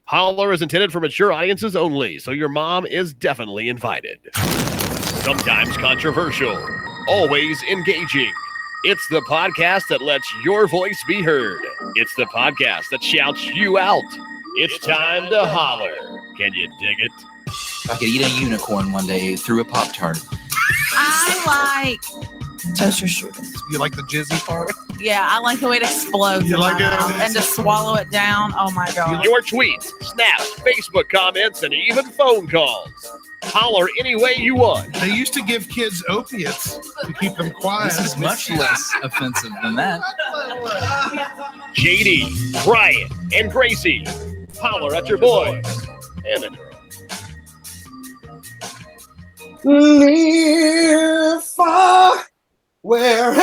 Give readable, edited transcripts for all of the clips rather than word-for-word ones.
Holler is intended for mature audiences only, so your mom is definitely invited. Sometimes controversial, always engaging. It's the podcast that lets your voice be heard. It's the podcast that shouts you out. It's time to holler. Can you dig it? I could eat a unicorn one day through a Pop-Tart. I like toaster strudels. You like the jizzy part? Yeah, I like the way it explodes. You like it? And to swallow it down. Oh my God. Your tweets, snaps, Facebook comments, and even phone calls. Holler any way you want. They used to give kids opiates to keep them quiet. This is much less offensive than that. JD, Brian, and Gracie. Holler at your boys and the girls. Near, far, wherever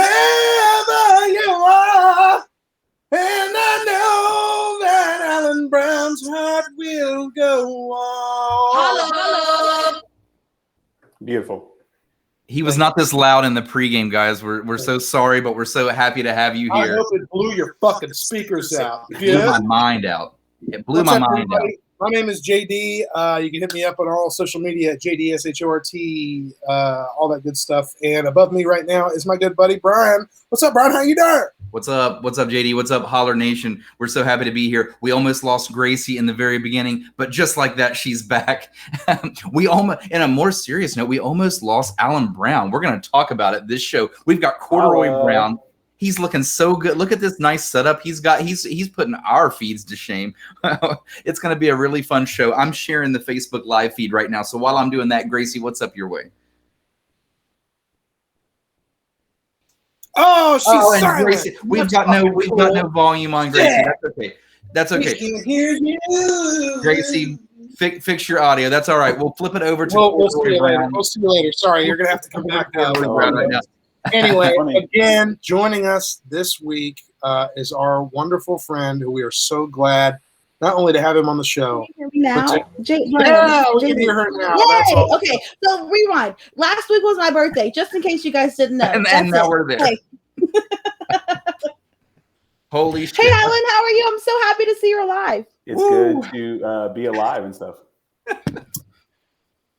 you are, and I know that Alan Brown's heart will go on. Hello. Beautiful. He was not this loud in the pregame, guys. We're so sorry, but we're so happy to have you I here. hope it blew your fucking speakers out. It blew my mind out. It blew my mind out. My name is JD. You can hit me up on all social media at JDSHORT, all that good stuff. And above me right now is my good buddy, Brian. What's up, Brian? How you doing? What's up? What's up, JD? What's up, Holler Nation? We're so happy to be here. We almost lost Gracie in the very beginning, but just like that, she's back. We almost, in a more serious note, we almost lost Alan Brown. We're going to talk about it this show. We've got Corduroy Brown. He's looking so good. Look at this nice setup he's got. He's putting our feeds to shame. It's going to be a really fun show. I'm sharing the Facebook live feed right now. So while I'm doing that, Gracie, what's up your way? Oh, she's silent. Gracie, we've got no volume on Gracie. Yeah. That's okay. That's okay. We can hear you. Gracie, fix your audio. That's all right. We'll flip it over to we'll see you later. We'll see you later. Sorry, you're gonna have to come back now. Right now. Anyway, again, joining us this week is our wonderful friend who we are so glad not only to have him on the show. Now, we can hear her now. Yay! Okay, so rewind. Last week was my birthday, just in case you guys didn't know. And now we're there. Okay. Holy shit. Hey, Alan, how are you? I'm so happy to see you're alive. It's good to be alive and stuff.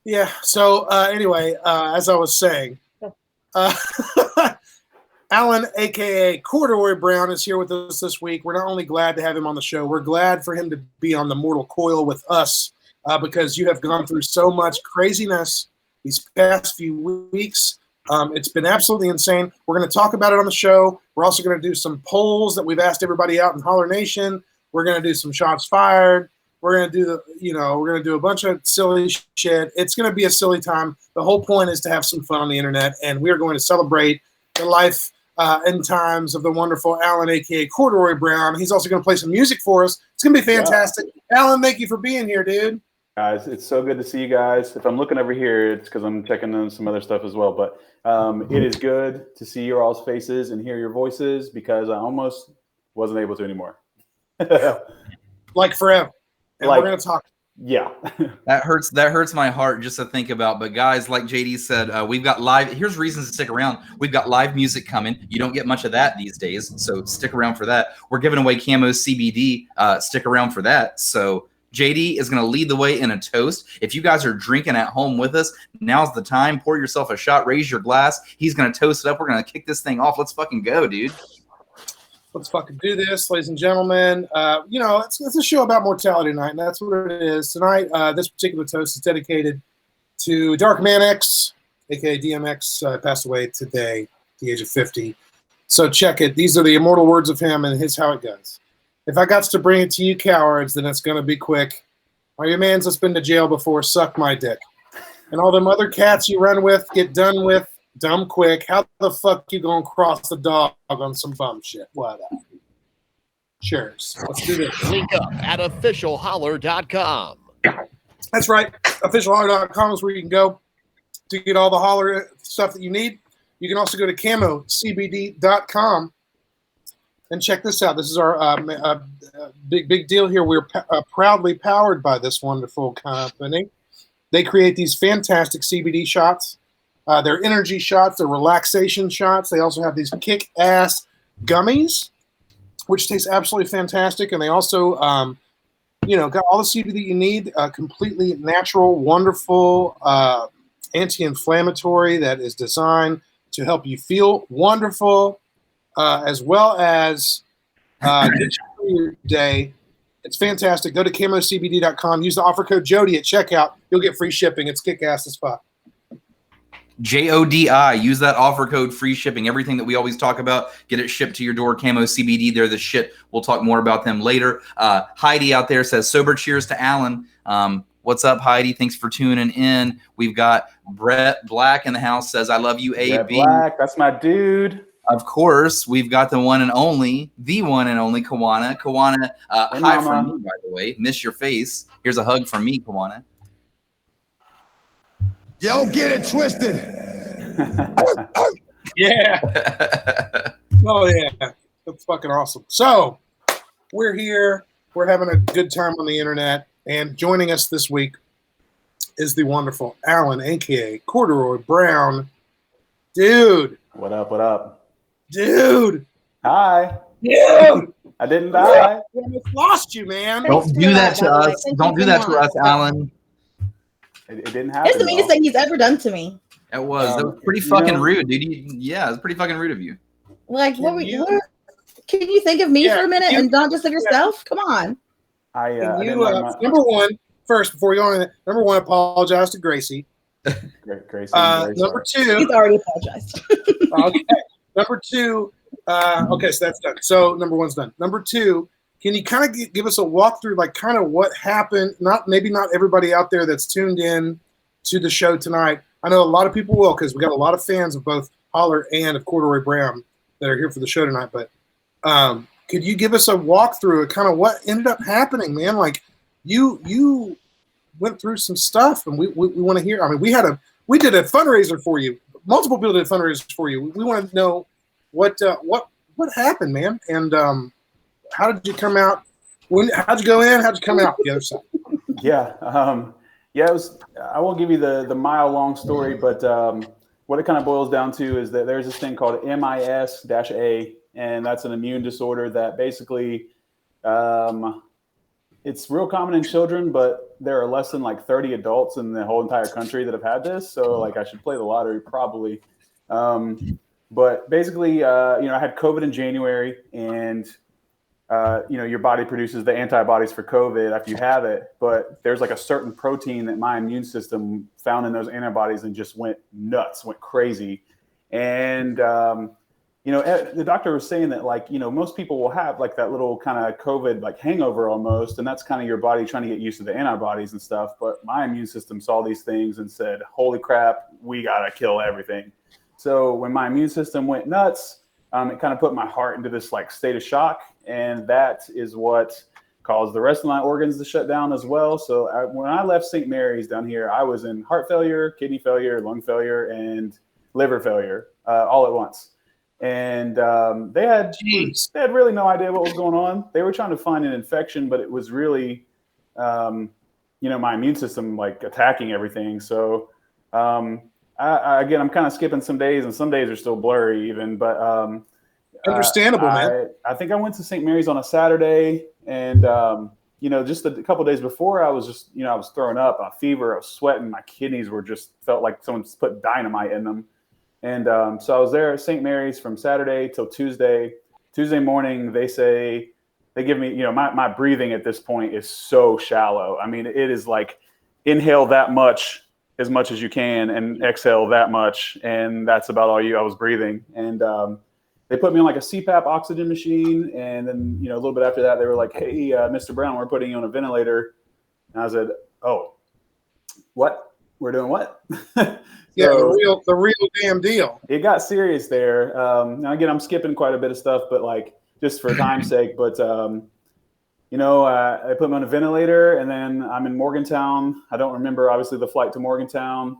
Yeah, so anyway, as I was saying, Alan, a.k.a. Corduroy Brown, is here with us this week. We're not only glad to have him on the show, we're glad for him to be on the Mortal Coil with us because you have gone through so much craziness these past few weeks. It's been absolutely insane. We're going to talk about it on the show. We're also going to do some polls that we've asked everybody out in Holler Nation. We're going to do some shots fired. We're going to do we're going to do a bunch of silly shit. It's going to be a silly time. The whole point is to have some fun on the internet, and we are going to celebrate the life and times of the wonderful Alan, a.k.a. Corduroy Brown. He's also going to play some music for us. It's going to be fantastic. Yeah. Alan, thank you for being here, dude. Guys, it's so good to see you guys. If I'm looking over here, it's because I'm checking on some other stuff as well. But it is good to see your all's faces and hear your voices because I almost wasn't able to anymore. Like forever. And we're going to talk. Yeah. That hurts my heart just to think about. But guys, like JD said, we've got live. Here's reasons to stick around. We've got live music coming. You don't get much of that these days, so stick around for that. We're giving away Camo CBD. Stick around for that. So JD is going to lead the way in a toast. If you guys are drinking at home with us, now's the time. Pour yourself a shot. Raise your glass. He's going to toast it up. We're going to kick this thing off. Let's fucking go, dude. Let's fucking do this, ladies and gentlemen. It's a show about mortality tonight, and that's what it is. Tonight, this particular toast is dedicated to Dark Man X, a.k.a. DMX, passed away today at the age of 50. So check it. These are the immortal words of him, and here's how it goes. If I got to bring it to you cowards, then it's going to be quick. All your mans that's been to jail before, suck my dick. And all them other cats you run with, get done with, dumb quick. How the fuck you gonna cross the dog on some bum shit? What? Cheers. Let's do this. Link up at officialholler.com. That's right. Officialholler.com is where you can go to get all the Holler stuff that you need. You can also go to camocbd.com and check this out. This is our big deal here. We're proudly powered by this wonderful company. They create these fantastic CBD shots. They're energy shots. They're relaxation shots. They also have these kick-ass gummies, which taste absolutely fantastic. And they also got all the CBD you need, completely natural, wonderful, anti-inflammatory that is designed to help you feel wonderful, as well as get you through your day. It's fantastic. Go to camocbd.com. Use the offer code Jody at checkout. You'll get free shipping. It's kick-ass as fuck. JODI. Use that offer code, free shipping. Everything that we always talk about, get it shipped to your door. Camo CBD, they're the shit. We'll talk more about them later. Heidi out there says, sober cheers to Alan. What's up, Heidi? Thanks for tuning in. We've got Brett Black in the house, says, I love you, AB. Brett Black, that's my dude. Of course, we've got the one and only Kawana. Kawana, hi Mama. from me, by the way. Miss your face. Here's a hug from me, Kawana. Yo, get it twisted. Yeah. Oh, yeah. That's fucking awesome. So, we're here. We're having a good time on the internet. And joining us this week is the wonderful Alan, a.k.a. Corduroy Brown. Dude. What up, what up? Dude. Hi. Dude. I didn't die. We almost lost you, man. Don't do that to us. Don't do that to us, Alan. It didn't happen. It's the meanest thing he's ever done to me. That was pretty fucking rude, dude. Yeah, it was pretty fucking rude of you. Like, Can what you- can you think of me Yeah, for a minute you- and not just of yourself? Come on. I Can didn't you, like my- number one, first, before we go on, number one, apologize to Gracie. Grace, Number two, He's already apologized. okay. Number two, okay, so that's done. So number one's done. Number two, can you kind of give us a walkthrough, like kind of what happened? Maybe not everybody out there that's tuned in to the show tonight. I know a lot of people will, because we got a lot of fans of both Holler and of Corduroy Brown that are here for the show tonight. But could you give us a walkthrough of kind of what ended up happening, man? Like you went through some stuff, and we want to hear. I mean, we did a fundraiser for you. Multiple people did fundraisers for you. We want to know what happened, man, and how did you come out? How'd you go in? How'd you come out the other side? Yeah. It was. I won't give you the mile long story, but what it kind of boils down to is that there's this thing called MIS-A, and that's an immune disorder that basically it's real common in children, but there are less than like 30 adults in the whole entire country that have had this. So like I should play the lottery probably. But basically, I had COVID in January, and your body produces the antibodies for COVID after you have it, but there's like a certain protein that my immune system found in those antibodies and just went nuts, went crazy. And, the doctor was saying that most people will have like that little kind of COVID like hangover almost. And that's kind of your body trying to get used to the antibodies and stuff. But my immune system saw these things and said, holy crap, we got to kill everything. So when my immune system went nuts, it kind of put my heart into this like state of shock. And that is what caused the rest of my organs to shut down as well. So when I left St. Mary's down here, I was in heart failure, kidney failure, lung failure, and liver failure all at once. And they had really no idea what was going on. They were trying to find an infection, but it was really, my immune system like attacking everything. So I'm kind of skipping some days, and some days are still blurry even, but Understandable, man. I think I went to St. Mary's on a Saturday, and just a couple of days before, I was just, I was throwing up, a fever, I was sweating, my kidneys felt like someone's put dynamite in them, and so I was there at St. Mary's from Saturday till Tuesday. Tuesday morning, they give me, my breathing at this point is so shallow. I mean, it is like inhale that much as you can, and exhale that much, and that's about all I was breathing, and they put me on like a CPAP oxygen machine. And then, a little bit after that, they were like, hey, Mr. Brown, we're putting you on a ventilator. And I said, oh, what? We're doing what? Yeah, the real damn deal. It got serious there. Now, again, I'm skipping quite a bit of stuff, but like just for time's sake. But, they put me on a ventilator, and then I'm in Morgantown. I don't remember, obviously, the flight to Morgantown.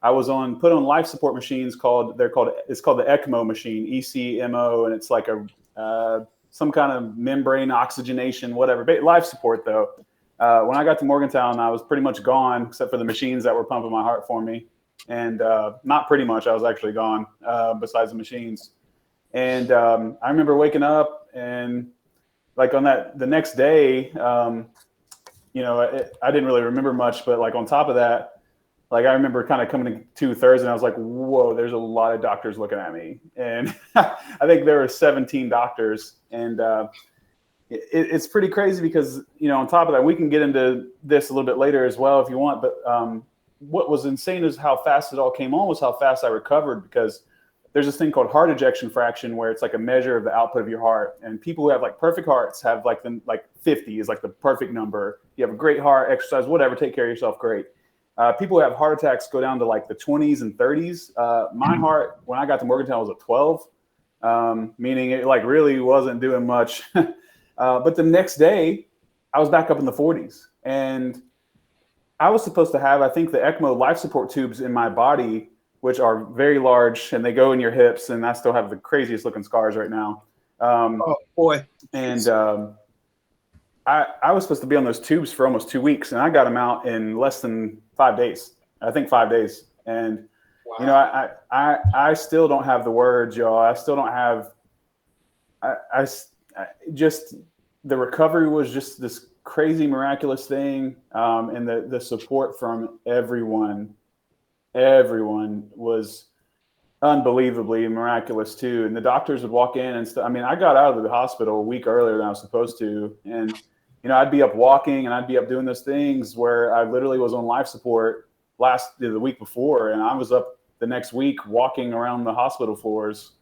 I was put on life support machines it's called the ECMO machine, ECMO, and it's like some kind of membrane oxygenation, whatever. Life support though. When I got to Morgantown, I was pretty much gone except for the machines that were pumping my heart for me, and not pretty much. I was actually gone besides the machines. And I remember waking up and like on the next day, you know, I didn't really remember much, but like on top of that, like I remember kind of coming to Thursday and I was like, whoa, there's a lot of doctors looking at me. And I think there were 17 doctors. And it's pretty crazy because, you know, on top of that, we can get into this a little bit later as well if you want. But what was insane is how fast it all came on was how fast I recovered, because there's this thing called heart ejection fraction where it's like a measure of the output of your heart. And people who have like perfect hearts have like 50 is like the perfect number. You have a great heart, exercise, whatever, take care of yourself, great. People who have heart attacks go down to like the 20s and 30s. My heart, when I got to Morgantown, was a 12, meaning it like really wasn't doing much. But the next day, I was back up in the 40s. And I was supposed to have, I think, the ECMO life support tubes in my body, which are very large, and they go in your hips. And I still have the craziest looking scars right now. Oh, boy. And I was supposed to be on those tubes for almost 2 weeks, and I got them out in less than 5 days. I think 5 days. And, wow. You know, I still don't have the words, y'all. I still don't have, I just, the recovery was just this crazy, miraculous thing. And the support from everyone was unbelievably miraculous too. And the doctors would walk in and stuff. I mean, I got out of the hospital a week earlier than I was supposed to. And, you know, I'd be up walking and I'd be up doing those things where I literally was on life support the week before. And I was up the next week walking around the hospital floors,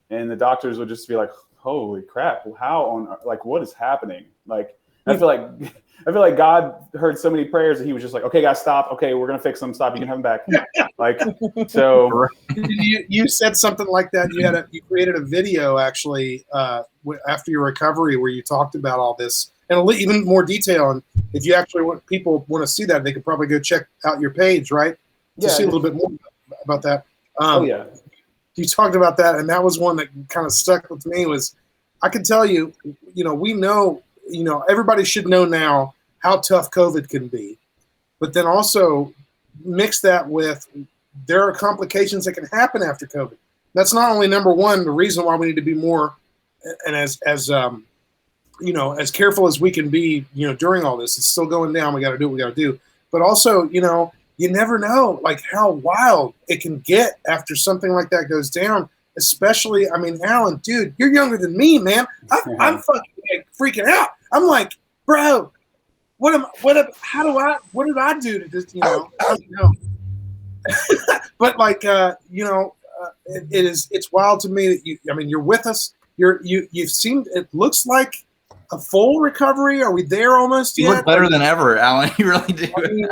and the doctors would just be like, holy crap, what is happening? Like, I feel like God heard so many prayers that he was just like, okay, guys, stop. Okay, we're going to fix them. Stop. You can have them back. Like, so. You said something like that. You created a video actually after your recovery where you talked about all this and even more detail. And if you actually people want to see that, they could probably go check out your page, right? To see a little bit more about that. Yeah. You talked about that, and that was one that kind of stuck with me. Was I can tell you, you know, we know, you know, everybody should know now how tough COVID can be, but then also mix that with there are complications that can happen after COVID. That's not only number one, the reason why we need to be more and as you know, as careful as we can be, you know, during all this. It's still going down. We got to do what we got to do. But also, you know, you never know like how wild it can get after something like that goes down. Especially, I mean, Alan, dude, you're younger than me, man. I'm fucking like, freaking out. I'm like, bro, what did I do to this? You know, I don't know. But like, you know, it's wild to me that you're with us. You've seemed, it looks like a full recovery. Are we there almost yet? You look better than ever, Alan. You really do. I mean,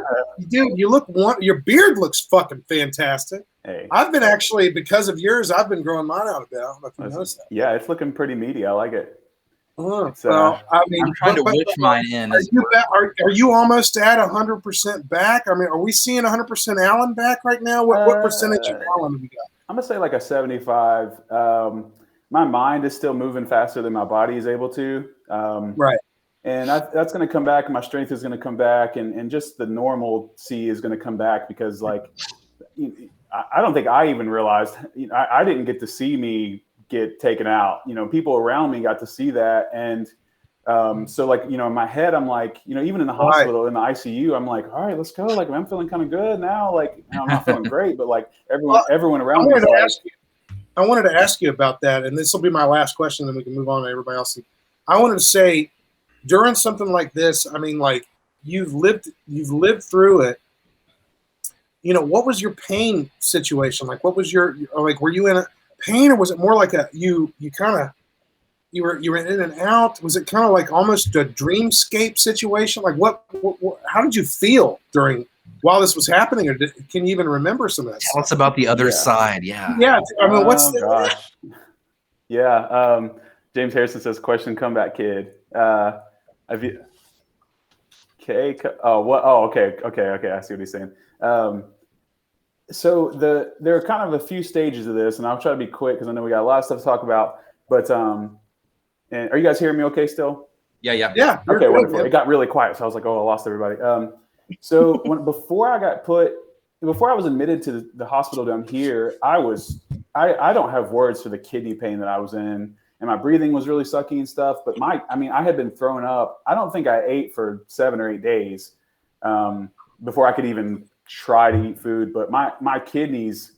dude, your beard looks fucking fantastic. Hey. I've been actually, because of yours, I've been growing mine out a bit. I don't know if you noticed that. Yeah, it's looking pretty meaty. I like it. Well, I mean, I'm trying to witch mine in. Are you almost at 100% back? I mean, are we seeing 100% Alan back right now? What percentage of Alan have we got? I'm gonna say like a 75. My mind is still moving faster than my body is able to. Right. And that's going to come back. And my strength is going to come back. And just the normalcy is going to come back because, like, I don't think I even realized, I didn't get to see me get taken out. You know, people around me got to see that. And so, like, you know, in my head, I'm like, you know, even in the hospital, in the ICU, I'm like, all right, let's go. Like, I'm feeling kind of good now. Like, I'm not feeling great, but like everyone around me is like, I wanted to ask you about that, and this will be my last question, then we can move on to everybody else. I wanted to say, during something like this, I mean, like you've lived through it. You know, what was your pain situation like? What was your like? Were you in a pain, or was it more like you were in and out? Was it kind of like almost a dreamscape situation? Like what how did you feel while this was happening, or can you even remember some of that? Tell us about the other side. Yeah. Yeah. I mean, what's gosh. Yeah. James Harrison says, question, comeback kid. Have you, okay. Oh, what? Oh, okay. I see what he's saying. So there are kind of a few stages of this, and I'll try to be quick because I know we got a lot of stuff to talk about, but, and are you guys hearing me okay still? Yeah. Okay, wonderful. It got really quiet. So I was like, oh, I lost everybody. So before I was admitted to the hospital down here, I don't have words for the kidney pain that I was in. and my breathing was really sucky and stuff. But I had been thrown up. I don't think I ate for 7 or 8 days before I could even try to eat food. But my kidneys,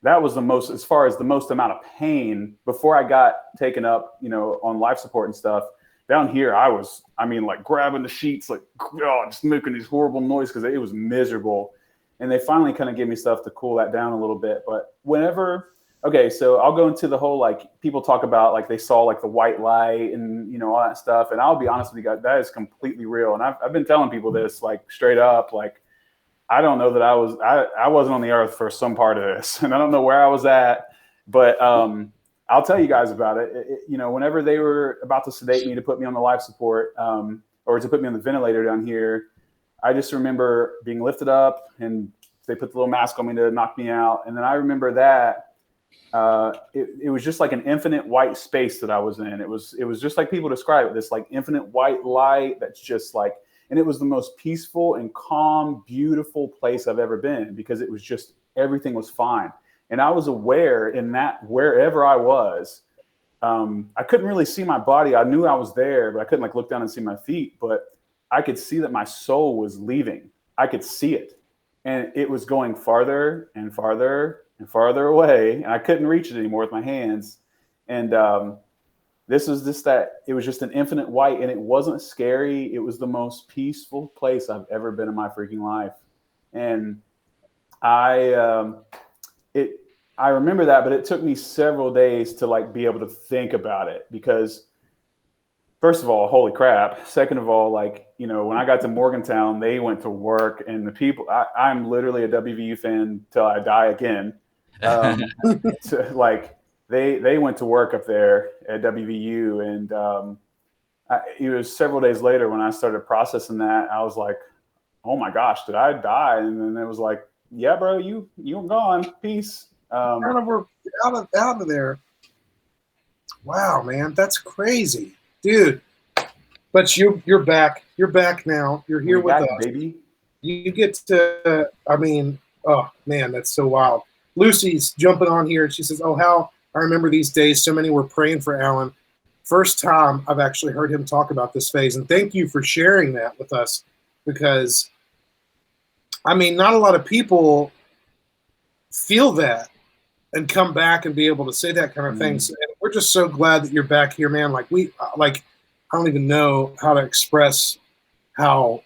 that was the most, as far as the most amount of pain before I got taken up, on life support and stuff. Down here, I was, like grabbing the sheets, like, just making these horrible noises because it was miserable. And they finally kind of gave me stuff to cool that down a little bit. But so I'll go into the whole, like, people talk about, like, they saw, like, the white light and, all that stuff. And I'll be honest with you guys, that is completely real. And I've been telling people this, like, straight up, like, I don't know that I wasn't on the earth for some part of this. And I don't know where I was at. But I'll tell you guys about it. Whenever they were about to sedate me to put me on the life support or to put me on the ventilator down here, I just remember being lifted up and they put the little mask on me to knock me out. And then I remember that it was just like an infinite white space that I was in. It was just like people describe it, this like infinite white light that's just like, and it was the most peaceful and calm, beautiful place I've ever been because it was just, everything was fine. And I was aware in that wherever I was, I couldn't really see my body. I knew I was there, but I couldn't like look down and see my feet. But I could see that my soul was leaving. I could see it. And it was going farther and farther and farther away. And I couldn't reach it anymore with my hands. And it was just an infinite white. And it wasn't scary. It was the most peaceful place I've ever been in my freaking life. And I remember that, but it took me several days to like be able to think about it because first of all, holy crap. Second of all, like, when I got to Morgantown, they went to work and the people, I'm literally a WVU fan till I die again. So, like they went to work up there at WVU and it was several days later when I started processing that, I was like, oh my gosh, did I die? And then it was like, yeah, bro, you were gone. Peace. Out of there. Wow, man, that's crazy, dude. But you're back. You're back now. You're here with us, baby. You get to. Oh man, that's so wild. Lucy's jumping on here. She says, "Oh, how I remember these days. So many were praying for Alan. First time I've actually heard him talk about this phase, and thank you for sharing that with us because." Not a lot of people feel that and come back and be able to say that kind of things. And we're just so glad that you're back here, man. I don't even know how to express how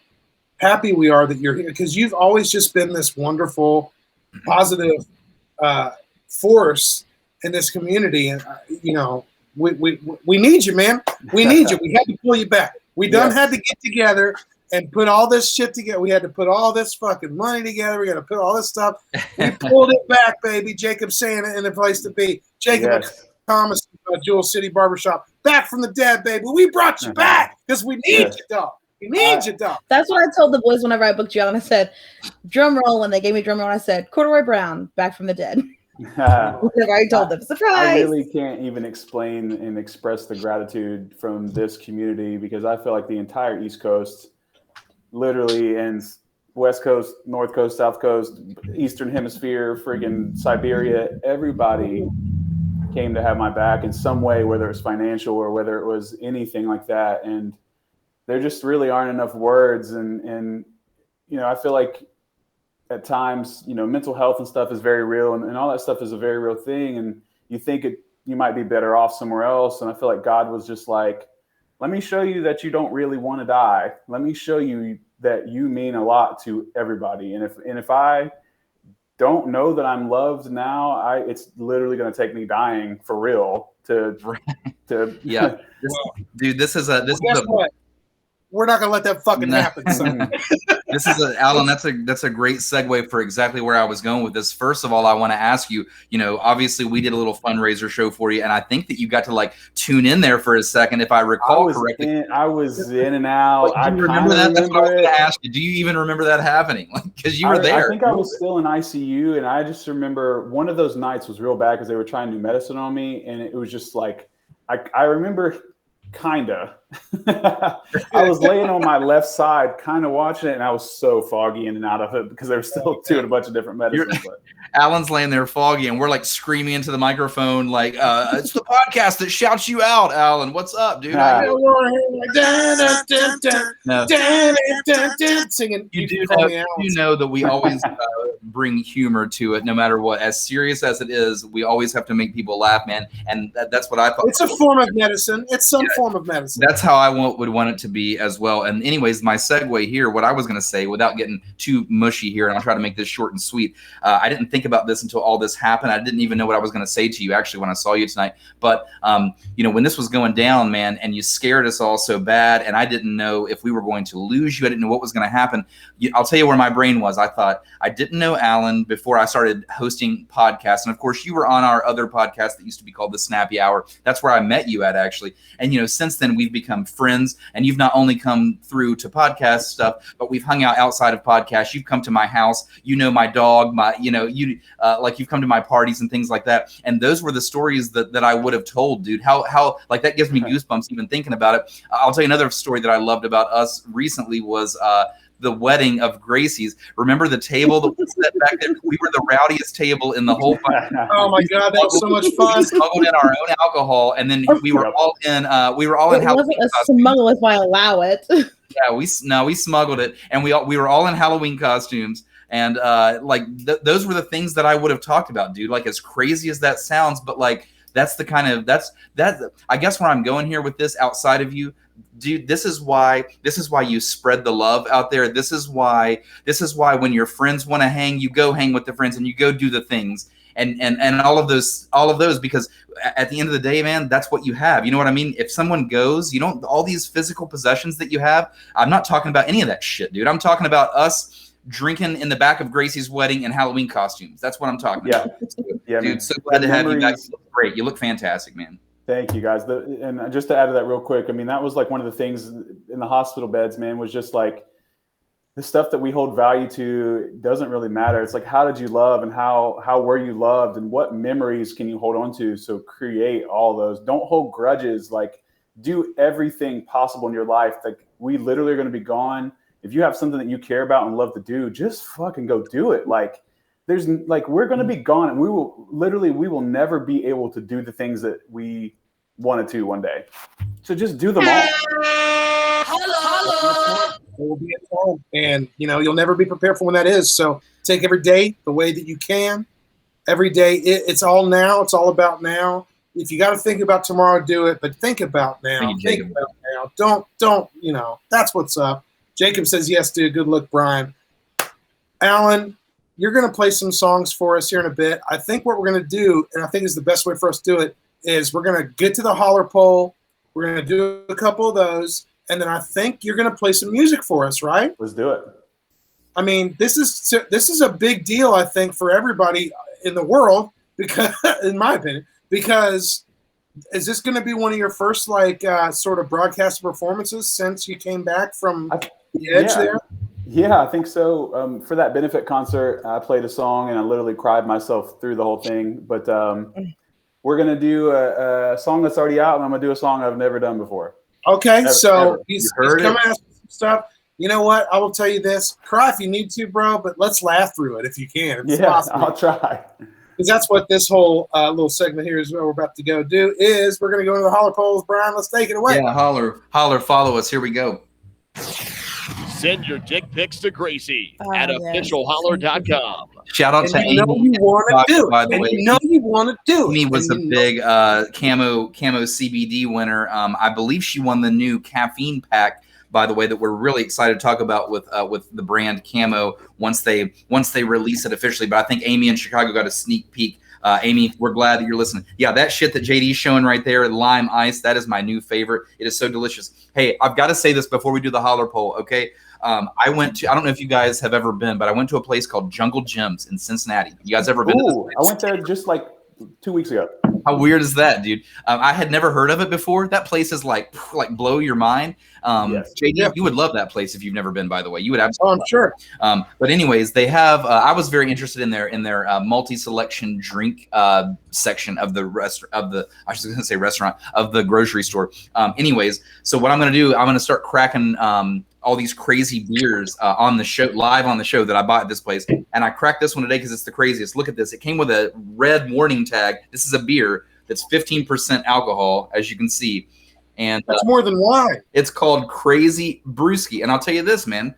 happy we are that you're here because you've always just been this wonderful, positive force in this community. And, we need you, man. We need you. We had to pull you back. We had to get together and put all this shit together. We had to put all this fucking money together. We got to put all this stuff. We pulled it back, baby. Jacob saying it in the place to be. Jacob Thomas, Jewel City Barbershop, back from the dead, baby. We brought you back because we need you, dog. We need you, dog. That's what I told the boys whenever I booked you out. And I said, drum roll. When they gave me drum roll, I said, Corduroy Brown, back from the dead. I told them, surprise. I really can't even explain and express the gratitude from this community because I feel like the entire East Coast literally ends West Coast, North Coast, South Coast, Eastern Hemisphere, friggin' Siberia. Everybody came to have my back in some way, whether it was financial or whether it was anything like that. And there just really aren't enough words. And I feel like at times, mental health and stuff is very real and all that stuff is a very real thing. And you think you might be better off somewhere else. And I feel like God was just like, let me show you that you don't really want to die. Let me show you that you mean a lot to everybody. And if I don't know that I'm loved now, it's literally going to take me dying for real to yeah. This is what? We're not gonna let that fucking happen, son. This is Alan. That's a great segue for exactly where I was going with this. First of all, I want to ask you. Obviously, we did a little fundraiser show for you, and I think that you got to like tune in there for a second, if I recall correctly. I was in and out. I remember that. That's what I was going to ask you. Do you even remember that happening? Because you were there. I think I was still in ICU, and I just remember one of those nights was real bad because they were trying to do medicine on me, and it was just like I remember. Kinda. I was laying on my left side, kind of watching it, and I was so foggy in and out of it because they were still doing a bunch of different medicines. Alan's laying there foggy, and we're like screaming into the microphone, like, "It's the podcast that shouts you out, Alan. What's up, dude?" No. Singing. You know that we always bring humor to it, no matter what. As serious as it is, we always have to make people laugh, man. And that's what I thought. It's a form of medicine. It's some form of medicine. That's how I would want it to be as well. And anyways, my segue here, what I was going to say, without getting too mushy here, and I'll try to make this short and sweet. I didn't think about this until all this happened. I didn't even know what I was going to say to you actually when I saw you tonight. But when this was going down, man, and you scared us all so bad, and I didn't know if we were going to lose you. I didn't know what was going to happen. I'll tell you where my brain was. I thought I didn't know Alan before I started hosting podcasts, and of course you were on our other podcast that used to be called the Snappy Hour. That's where I met you at actually. And since then we've become friends, and you've not only come through to podcast stuff, but we've hung out outside of podcasts. You've come to my house. My dog. You've come to my parties and things like that. And those were the stories that I would have told, dude. How like that gives me goosebumps even thinking about it. I'll tell you another story that I loved about us recently was the wedding of Gracie's. Remember the table that was set back there? We were the rowdiest table in the whole. Oh my God, that was so much fun. We smuggled in our own alcohol, and then we were all in. We were all in. It wasn't a smuggle if I allow it. Yeah, we smuggled it, and we were all in Halloween costumes, and those were the things that I would have talked about, dude. Like, as crazy as that sounds, but like that's the kind of that. I guess where I'm going here with this, outside of you, dude, this is why you spread the love out there. This is why when your friends want to hang, you go hang with the friends and you go do the things. And all of those, because at the end of the day, man, that's what you have. You know what I mean? If someone goes, all these physical possessions that you have, I'm not talking about any of that shit, dude. I'm talking about us drinking in the back of Gracie's wedding in Halloween costumes. That's what I'm talking about. Yeah, dude. man. So glad to have you back. You look great. You look fantastic, man. Thank you, guys. And just to add to that real quick, I mean, that was like one of the things in the hospital beds, man, was just like, the stuff that we hold value to doesn't really matter. It's like, how did you love, and how were you loved, and what memories can you hold on to? So create all those. Don't hold grudges. Like, do everything possible in your life. Like, we literally are going to be gone. If you have something that you care about and love to do, just fucking go do it. Like, we're going to be gone, and we will never be able to do the things that we wanted to one day. So just do them all. It will be at home, and you'll never be prepared for when that is. So take every day the way that you can. Every day, it's all now. It's all about now. If you got to think about tomorrow, do it. But think about now. Think about now. Don't. That's what's up. Jacob says yes, dude. Good luck, Brian. Alan, you're going to play some songs for us here in a bit. I think what we're going to do, and I think is the best way for us to do it, is we're going to get to the Holler poll. We're going to do a couple of those. And then I think you're going to play some music for us, right? Let's do it. I mean, this is a big deal, I think, for everybody in the world, because, in my opinion, because is this going to be one of your first sort of broadcast performances since you came back from the Edge there? Yeah, I think so. For that benefit concert, I played a song and I literally cried myself through the whole thing. But we're going to do a song that's already out, and I'm going to do a song I've never done before. Okay, he's coming at us with some stuff. You know what? I will tell you this. Cry if you need to, bro, but let's laugh through it if you can. It's possible. I'll try. Because that's what this whole little segment here is what we're about to go do is we're going to go into the Holler polls. Brian, let's take it away. Yeah, Holler, follow us. Here we go. Send your dick pics to Gracie at officialholler.com. Shout out to Amy. You want to do it. By the way, you want to do it. Amy was a big camo CBD winner. I believe she won the new caffeine pack, by the way, that we're really excited to talk about with the brand Camo once they release it officially. But I think Amy in Chicago got a sneak peek. Amy, we're glad that you're listening. Yeah, that shit that JD's showing right there, lime ice, that is my new favorite. It is so delicious. Hey, I've got to say this before we do the Holler poll, okay? I don't know if you guys have ever been, but I went to a place called Jungle Gems in Cincinnati. You guys ever been to this place? I went there just like 2 weeks ago. How weird is that, dude? I had never heard of it before. That place is like blow your mind. Yes. JD, you would love that place if you've never been, by the way. You would absolutely. I'm sure. But anyways, they have. I was very interested in their multi-selection drink section of the I was going to say restaurant of the grocery store. Anyways, so what I'm going to do, I'm going to start cracking all these crazy beers on the show, live on the show that I bought at this place. And I cracked this one today because it's the craziest. Look at this. It came with a red warning tag. This is a beer that's 15% alcohol, as you can see. And That's more than wine. it's called Crazy Brewski. And I'll tell you this, man.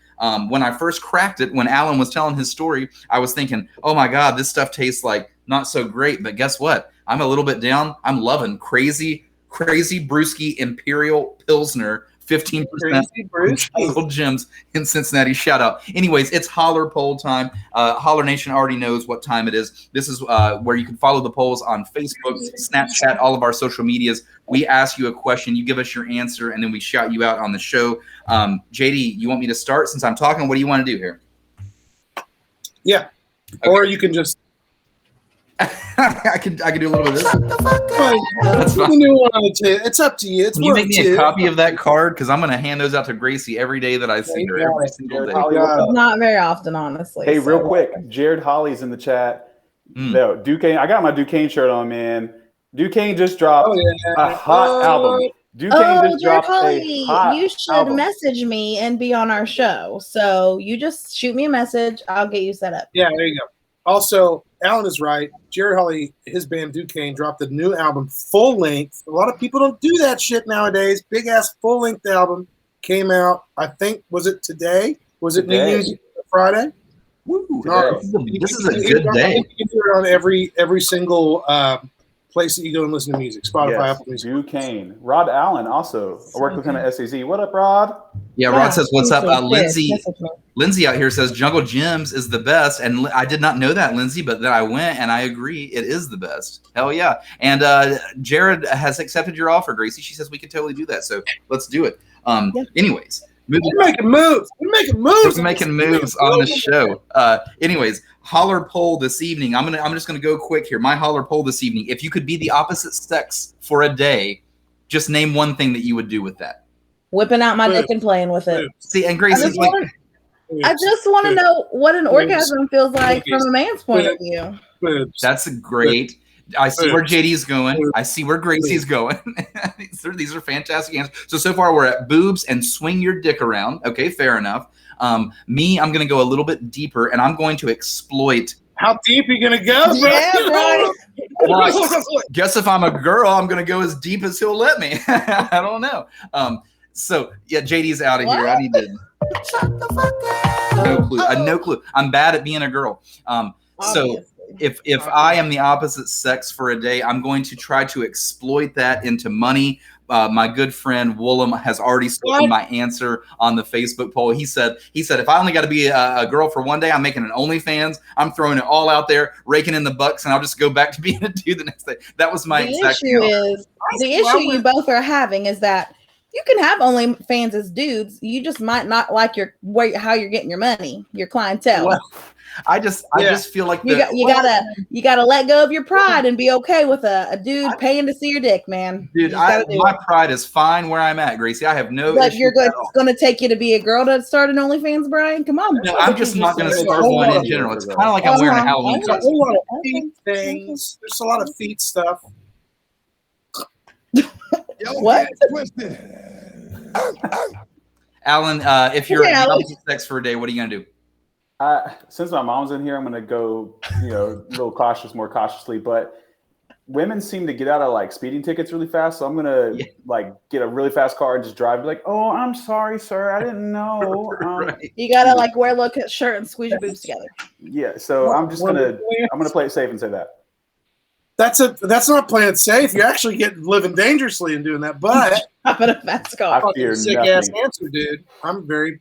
When I first cracked it, when Alan was telling his story, I was thinking, oh my God, this stuff tastes like not so great. But guess what? I'm a little bit down. I'm loving Crazy Brewski Imperial Pilsner, 15% Jungle Gems in Cincinnati. Shout out. Anyways, it's Holler poll time. Holler Nation already knows what time it is. This is where you can follow the polls on Facebook, Snapchat, all of our social medias. We ask you a question, you give us your answer, and then we shout you out on the show. JD, you want me to start since I'm talking? What do you want to do here? Yeah. Okay. Or you can just. I can do a little bit of this. That's fine. It's up to you. It's Can you make me a copy of that card? Because I'm going to hand those out to Gracie every day that I see her, every single day. Not very often, honestly. Hey, real quick, Jared Holly's in the chat. No, Duquesne. I got my Duquesne shirt on, man. Duquesne just dropped a hot album. Duquesne just dropped a hot you should album. message me and be on our show. So you just shoot me a message. I'll get you set up. Yeah, there you go. Also, Alan is right. Jared Holly, his band Duquesne, dropped a new album, full length. A lot of people don't do that shit nowadays. Big ass full length album came out. I think was it today? Was it New Year's Friday? Woo, this is a good day. You can do it on every single place that you go and listen to music. Spotify, Apple Music. Duquesne. Rod Allen also. I worked with him at SAZ. What up, Rod? Yeah, Rod says, what's up? Lindsay out here says Jungle Gems is the best. And I did not know that, Lindsay, but then I went and I agree. It is the best. Hell yeah. And Jared has accepted your offer, Gracie. She says we could totally do that. So let's do it. Anyways. We're making moves. We're making moves on the show. Anyways, Holler poll this evening. I'm just gonna go quick here. My Holler poll this evening. If you could be the opposite sex for a day, just name one thing that you would do with that. Whipping out my dick and playing with it. See, and Gracie's like, I just want to know what an orgasm feels like from a man's point of view. That's great. I see where JD's going. I see where Gracie's going. These are fantastic answers. So far we're at boobs and swing your dick around. Okay, fair enough. Me, I'm going to go a little bit deeper, and I'm going to exploit. How deep are you going to go, bro? Yeah, right. Well, guess if I'm a girl, I'm going to go as deep as he'll let me. I don't know. So, yeah, JD's out of here. I need to. Shut the fuck up. No clue. I'm bad at being a girl. So if I am the opposite sex for a day, I'm going to try to exploit that into money. My good friend Woolham has already spoken my answer on the Facebook poll. He said if I only got to be a girl for one day, I'm making an OnlyFans. I'm throwing it all out there, raking in the bucks, and I'll just go back to being a dude the next day. That was my exact the issue you both are having is that you can have OnlyFans as dudes. You just might not like how you're getting your money, your clientele. Well, I just feel like you gotta let go of your pride and be okay with a dude paying to see your dick, man. Dude, my pride is fine where I'm at, Gracie. I have no. But it's going to take you to be a girl to start an OnlyFans, Brian. Come on. No, I'm just not going to start one in general. It's kind of like I'm wearing a Halloween costume. Things. There's a lot of feet stuff. What? Alan, if you're the opposite sex for a day, what are you going to do? Since my mom's in here, I'm gonna go, a little more cautiously. But women seem to get out of like speeding tickets really fast, so I'm gonna like get a really fast car and just drive. Be like, oh, I'm sorry, sir, I didn't know. Right. You gotta like wear a little shirt and squeeze your boobs together. Yeah, so I'm gonna play it safe and say that. That's not playing it safe. You actually living dangerously in doing that. But I'm a fast car. I fear sick nothing. Ass answer, dude. I'm very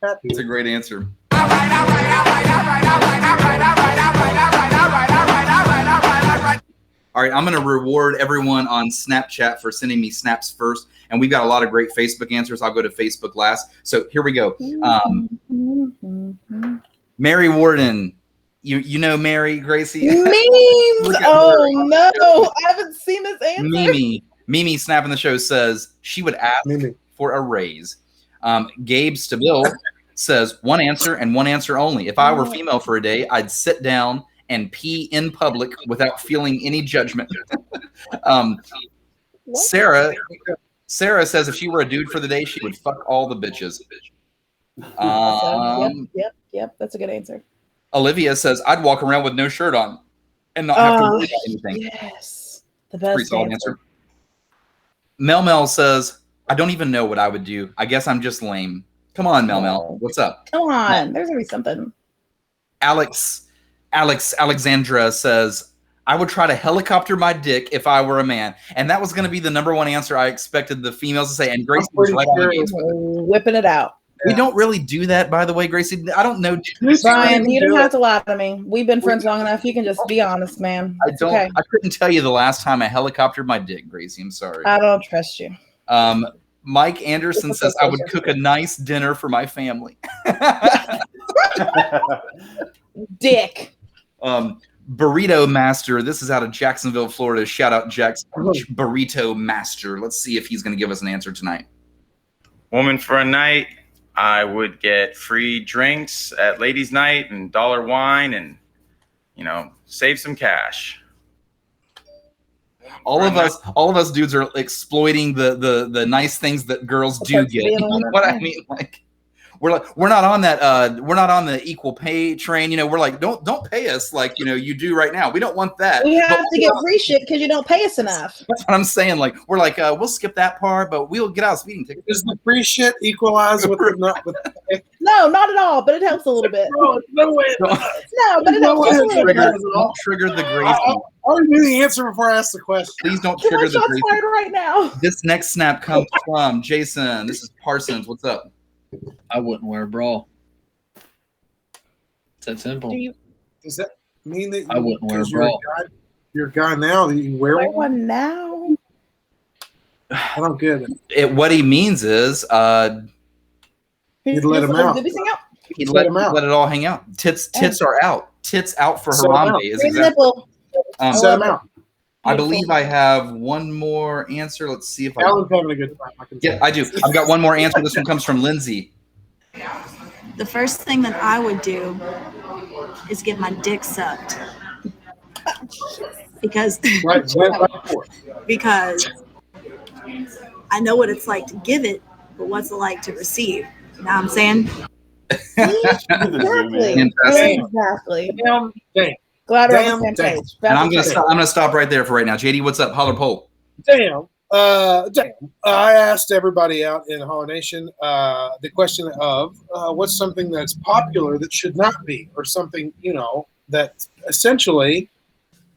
happy. It's a great answer. All right, I'm going to reward everyone on Snapchat for sending me snaps first. And we've got a lot of great Facebook answers. I'll go to Facebook last. So here we go. Mary Warden. You know Mary, Gracie? Memes! Oh, no. I haven't seen this answer. Mimi snapping the show says she would ask for a raise. Gabe Stabile says one answer and one answer only. If I were female for a day, I'd sit down and pee in public without feeling any judgment. Sarah says if she were a dude for the day, she would fuck all the bitches. Yep. That's a good answer. Olivia says, I'd walk around with no shirt on and not have to worry about anything. Yes. The Pretty best solid answer. answer. Mel says, I don't even know what I would do. I guess I'm just lame. Come on, Mel. What's up? Come on. There's going to be something. Alexandra says, I would try to helicopter my dick if I were a man. And that was going to be the number one answer I expected the females to say. And Gracie was right on the game. Whipping it out. We don't really do that, by the way, Gracie. I don't know. Brian, you don't have to lie to me. We've been friends long enough. You can just be honest, man. It's okay. I couldn't tell you the last time I helicoptered my dick, Gracie. I'm sorry. I don't trust you. Mike Anderson says, I would cook a nice dinner for my family. Dick. Burrito Master. This is out of Jacksonville, Florida. Shout out Jack's Burrito Master. Let's see if he's going to give us an answer tonight. Woman for a night. I would get free drinks at ladies' night and dollar wine and, save some cash. All of us dudes are exploiting the nice things that girls do get. You know what I mean? Like we're not on that we're not on the equal pay train. We're like, don't pay us like you do right now. We don't want that. We have to get free shit because you don't pay us enough. That's what I'm saying. Like we're like, we'll skip that part, but we'll get out speeding tickets. Does the free shit equalize with the not with the pay? No, not at all, but it helps a little bit. No way. No, but it helps a little bit. Don't trigger the Gracie. I already knew the answer before I asked the question. Please don't trigger the Gracie. Fired right now. This next snap comes from Jason. This is Parsons. What's up? I wouldn't wear a bra. It's that simple. Does that mean that I wouldn't wear a bra? You're a guy now that you wear one now? I don't get it. What he means is you'd let him out. He'd let it all hang out. Tits are out. Tits out for Harambe is exactly. Set him out. I believe I have one more answer. Let's see if Alan's having a good time. Yeah, I do. I've got one more answer. This one comes from Lindsay. The first thing that I would do is get my dick sucked. Because I know what it's like to give it, but what's it like to receive? You know what I'm saying? Exactly. Glad we're on the same page. And I'm gonna stop right there for right now. JD, what's up? Holler poll. Damn. I asked everybody out in Holler Nation the question of what's something that's popular that should not be, or something that essentially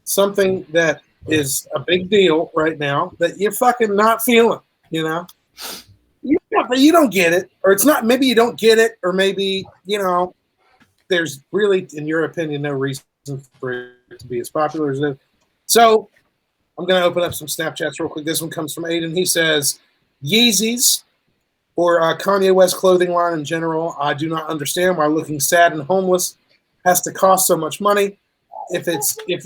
something that is a big deal right now that you're fucking not feeling. You don't get it, or it's not. Maybe you don't get it, or maybe there's really, in your opinion, no reason for it to be as popular as it is. So I'm going to open up some Snapchats real quick. This one comes from Aiden. He says, Yeezys or Kanye West clothing line in general. I do not understand why looking sad and homeless has to cost so much money. If it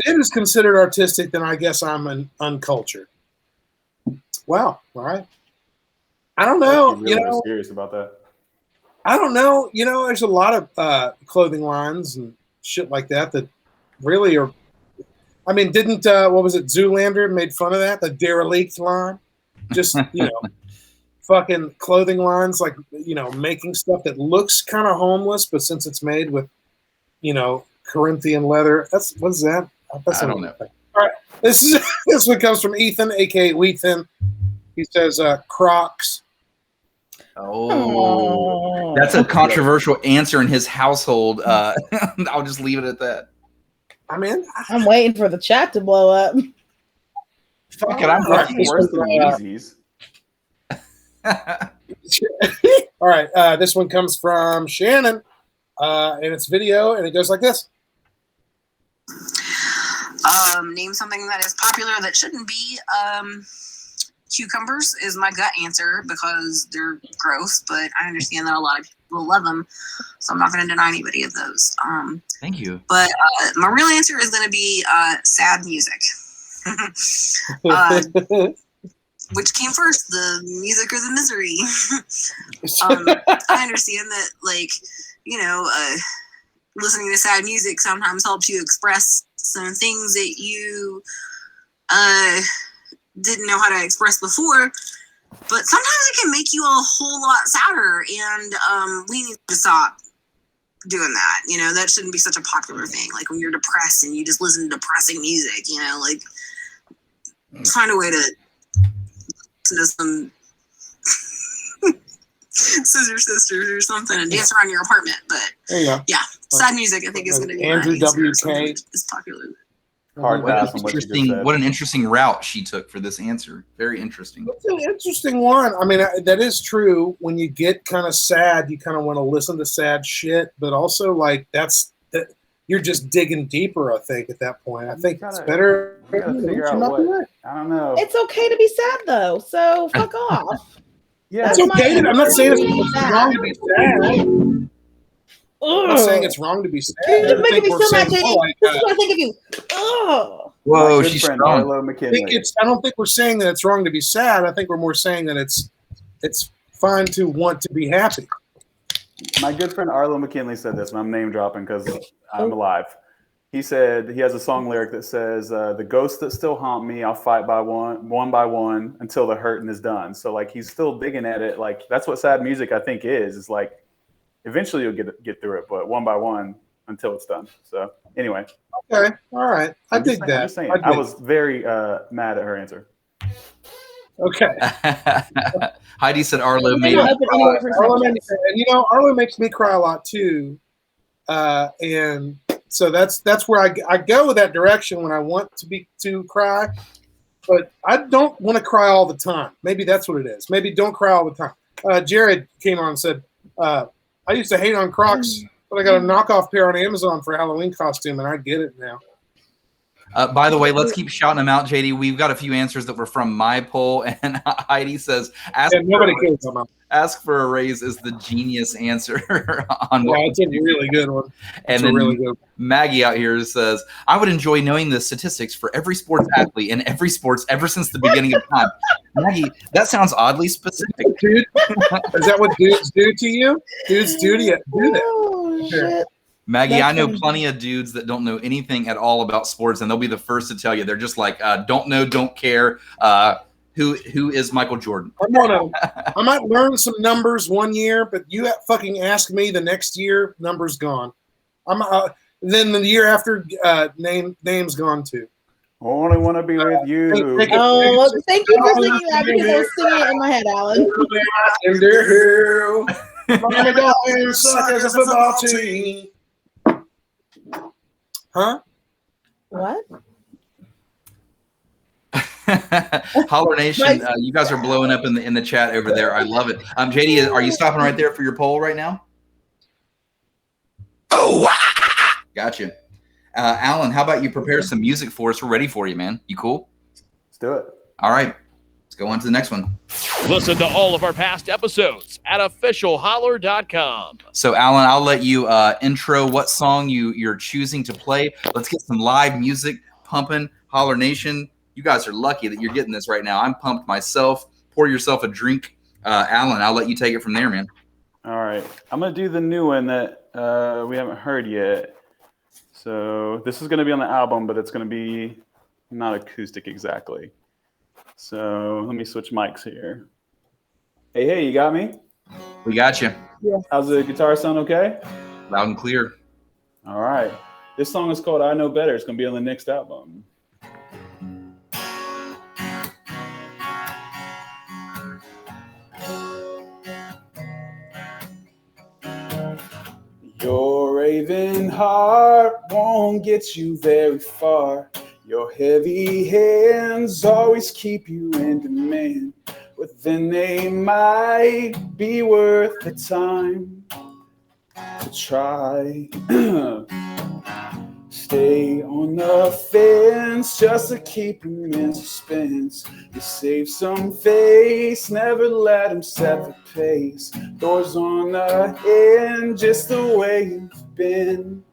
is considered artistic, then I guess I'm uncultured. Wow. All right. I don't know. Really serious about that. I don't know. There's a lot of clothing lines and shit like that really are. I mean, didn't what was it? Zoolander made fun of that, the derelict line. Just fucking clothing lines, like making stuff that looks kind of homeless, but since it's made with Corinthian leather, what is that? I don't know. All right, this one comes from Ethan, aka Wheathan. He says Crocs. Oh, that's a controversial answer in his household. I'll just leave it at that. I mean, I'm waiting for the chat to blow up. Fuck it, I'm fucking worse than Yeezys. All right, this one comes from Shannon, and it's video, and it goes like this. Name something that is popular that shouldn't be. Cucumbers is my gut answer because they're gross, but I understand that a lot of people love them, so I'm not going to deny anybody of those. Thank you. But my real answer is going to be sad music. Which came first, the music or the misery? I understand that, listening to sad music sometimes helps you express some things that you didn't know how to express before. But sometimes it can make you a whole lot sadder, and we need to stop doing that. You know, that shouldn't be such a popular thing. Like when you're depressed and you just listen to depressing music, you know, like find a way to listen to some Scissor Sisters or something and dance around your apartment. But There you go. yeah, sad music I think is going to be Andrew my answer. WK. Is popular. Hard What pass an on what you just interesting, said. what an interesting route she took for this answer. Very interesting. It's an interesting one. I mean, that is true. When you get kind of sad, you kind of want to listen to sad shit, but also like you're just digging deeper. I think at that point, I think it's better. You gotta figure out what. I don't know. It's okay to be sad though, so fuck off. Yeah, It's okay. I'm not saying it's wrong to be sad. I'm not saying it's wrong to be sad. You're making me so mad, saying, JD. This is what I think of you. Ugh. Whoa, My good she's friend strong. Arlo I McKinley. don't think we're saying that it's wrong to be sad. I think we're more saying that it's fine to want to be happy. My good friend Arlo McKinley said this, and I'm name dropping because I'm alive. He said he has a song lyric that says, "The ghosts that still haunt me, I'll fight by one by one until the hurting is done." So like he's still digging at it. Like that's what sad music I think is. It's like eventually you'll get through it, but one by one until it's done. So anyway, Okay, all right. I I'm dig just that. saying, I I dig- was very mad at her answer. okay. Heidi said Arlo I'm made gonna me open cry. anywhere for Arlo Snapchat. makes, and Arlo makes me cry a lot too, and so that's where I go with that direction when I want to cry, but I don't want to cry all the time. Maybe that's what it is. Maybe don't cry all the time. Jared came on and said, "I used to hate on Crocs, but I got a knockoff pair on Amazon for a Halloween costume, and I get it now." By the way, let's keep shouting them out, JD. We've got a few answers that were from my poll, and Heidi says, Yeah, nobody cares about that. ask for a raise is the genius answer on Yeah, what. it's a really good one. And It's then a really good one. Maggie out here says, I would enjoy knowing the statistics for every sports athlete in every sports ever since the beginning of time. Maggie, that sounds oddly specific. Dude, is that what dudes do to you? Dudes do that. Oh shit. Maggie, That's I know funny. plenty of dudes that don't know anything at all about sports, and they'll be the first to tell you. They're just like, don't know, don't care. Who is Michael Jordan? I might learn some numbers one year, but you fucking ask me the next year, numbers gone. Then the year after, name's gone too. Only want to be with you. Oh, thank you for singing that because I was singing it in my head, Alan. Miami Dolphins suck as a football team. Huh? What? Holler Nation, you guys are blowing up in the chat over there. I love it. JD, are you stopping right there for your poll right now? Oh, gotcha. Alan, how about you prepare some music for us? We're ready for you, man. You cool? Let's do it. All right. Let's go on to the next one. Listen to all of our past episodes at officialholler.com. So, Alan, I'll let you intro what song you're choosing to play. Let's get some live music pumping. Holler Nation, you guys are lucky that you're getting this right now. I'm pumped myself. Pour yourself a drink. Alan, I'll let you take it from there, man. All right. I'm going to do the new one that we haven't heard yet. So this is going to be on the album, but it's going to be not acoustic exactly. So let me switch mics here. Hey, you got me? We got you. Yeah. How's the guitar sound okay? Loud and clear. All right. This song is called I Know Better. It's going to be on the next album. Your raving heart won't get you very far. Your heavy hands always keep you in demand. But then they might be worth the time to try. Stay on the fence just to keep him in suspense. You save some face, never let him set the pace. Doors on the end, just the way you've been.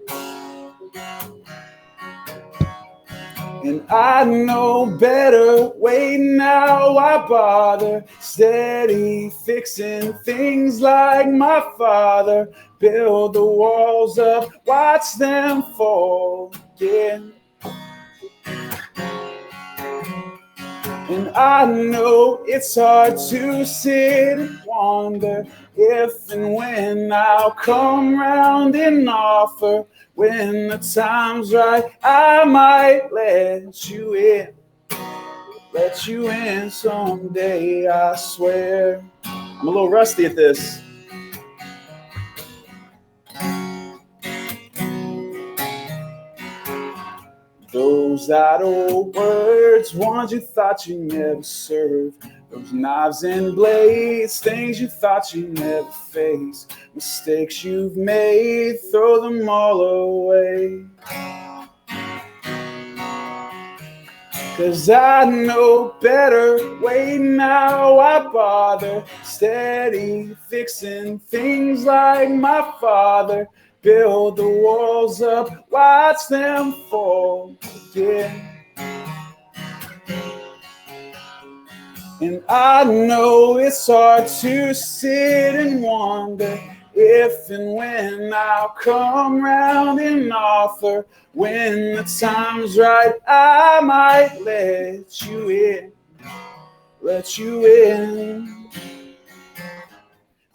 And I know better, wait now, why bother? Steady fixing things like my father. Build the walls up, watch them fall again. And I know it's hard to sit and wonder if and when I'll come round and offer. When the time's right, I might let you in someday, I swear. I'm a little rusty at this. Those idle words, ones you thought you never served. Those knives and blades, things you thought you never face. Mistakes you've made, throw them all away. 'Cause I know better, wait now, I bother. Steady fixing things like my father. Build the walls up, watch them fall again. And I know it's hard to sit and wonder if and when I'll come round and offer. When the time's right, I might let you in.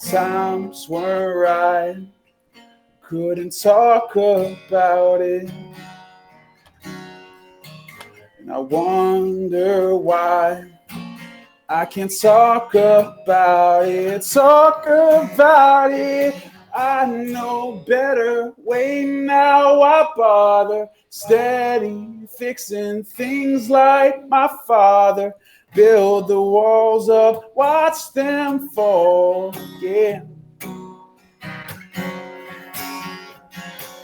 Times weren't right, couldn't talk about it. And I wonder why I can't talk about it, I know better, wait now, I bother. Steady fixing things like my father. Build the walls up, watch them fall, yeah.